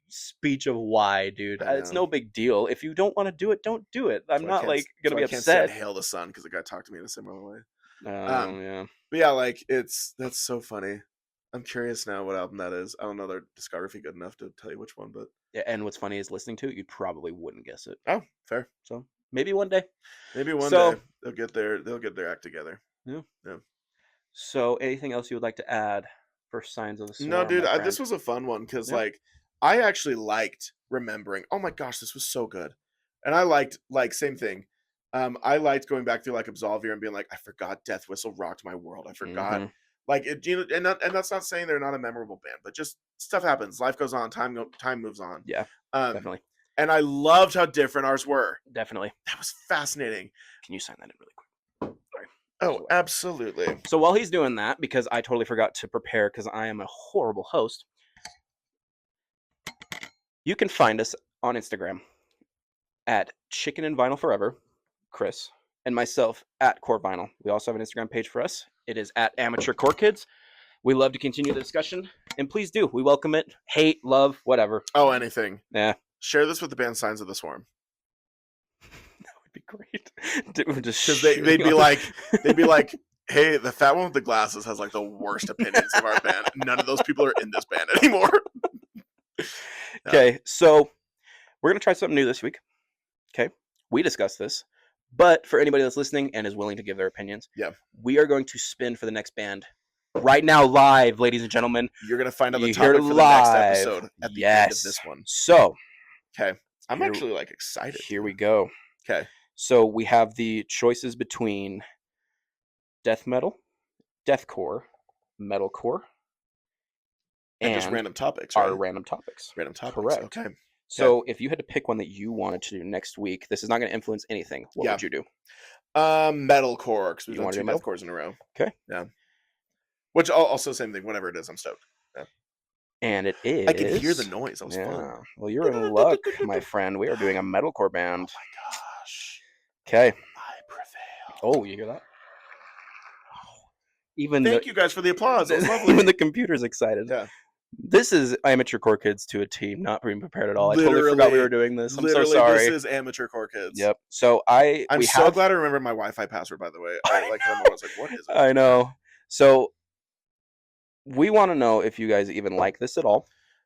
speech of why, dude. I It's know. no big deal. If you don't want to do it, don't do it. I'm So I not can't- like gonna so be I can't upset. stand Hail the Sun because the guy talked to me in a similar way. Yeah. But yeah, like that's so funny. I'm curious now what album that is. I don't know their discography good enough to tell you which one, but Yeah, and what's funny is listening to it, you probably wouldn't guess it. oh, fair. So maybe one day. Maybe one So- day they'll get their act together. So anything else you would like to add for Signs of the Swarm? No, dude, my this friend? was a fun one because Yeah. like I actually liked remembering. Oh my gosh, this was so good, and I liked like same thing. I liked going back through like Absolver and being like, I forgot Death Whistle rocked my world. I forgot Mhm. like it, and that's not saying they're not a memorable band, but just stuff happens. Life goes on. Time moves on. Yeah, definitely. And I loved how different ours were. Definitely. That was fascinating. Can you sign that in really quick? Sorry. Oh, absolutely. So while he's doing that, because I totally forgot to prepare because I am a horrible host, you can find us on Instagram at Chicken and Vinyl Forever, Chris, and myself at Core Vinyl. We also have an Instagram page for us. It is at Amateur Core Kids. We love to continue the discussion, and please do. We welcome it. Hate, love, whatever. Oh, anything. Yeah. Share this with the band Signs of the Swarm. That would be great. Dude, just Because they'd shitting be on- like, hey, the fat one with the glasses has like the worst opinions of our band. None of those people are in this band anymore. Okay, so we're going to try something new this week. Okay, we discussed this, but for anybody that's listening and is willing to give their opinions, Yeah. we are going to spin for the next band right now, live, ladies and gentlemen. You're gonna find out the You hear topic it for the next live. episode at the end of Yes. this one. So Okay. I'm Here- actually like excited. here we go. Okay. So we have the choices between death metal, deathcore, metalcore, And just and random topics, our right? random topics. Random topics. Correct. Okay. So if you had to pick one that you wanted to do next week, this is not going to influence anything. What Yeah. would you do? Metalcore, because we've You done wanna 2 do metal? Deathcores in a row. Okay. Yeah. Which also same thing. Whatever it is, I'm stoked. Yeah. And it is. I could hear the noise. That was yeah. fun. Well, you're in luck, my friend. We are doing a metalcore band. Oh my gosh. Okay. I prevail. Oh, you hear that? Even Thank you guys for the applause. That was lovely. even the computer's excited. Yeah. This is Amateur Core Kids to a T, not being prepared at all. I totally forgot we were doing this. I'm so sorry. This is Amateur Core Kids. Yep. So I'm so glad I remember my Wi-Fi password, by the way. I was like, what is it? I know. So we want to know if you guys even like this at all.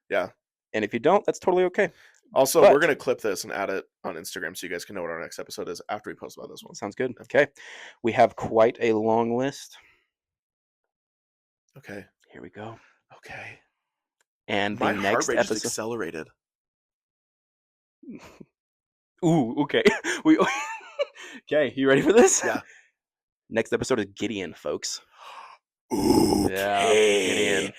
Yeah. And if you don't, that's totally okay. Also, we're going to clip this and add it on Instagram so you guys can know what our next episode is after we post about this one. Sounds good. Okay. We have quite a long list. Okay. Here we go. Okay. And my the heart next rate episode just accelerated. Ooh, okay. Okay, you ready for this? Yeah. Next episode is Gideon, folks. Ooh, yeah, Gideon.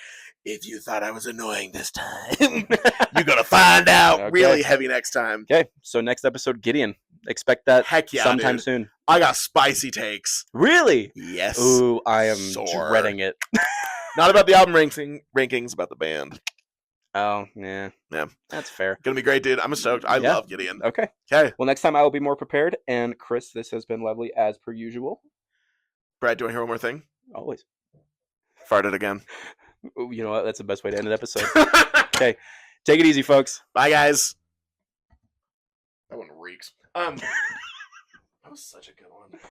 If you thought I was annoying this time, you're gonna find out really heavy next time. Okay, so next episode, Gideon. Expect that sometime dude. soon. I got spicy takes. Really? Yes. Ooh, I am dreading it. Not about the album rankings, about the band. Oh, yeah. Yeah. That's fair. Gonna be great, dude. I'm stoked. I love Gideon. Okay. Okay. Well, next time I will be more prepared. And Chris, this has been lovely as per usual. Brad, do I hear one more thing? Always. Farted again. You know what? That's the best way to end an episode. Okay. Take it easy, folks. Bye, guys. That one reeks. That was such a good one.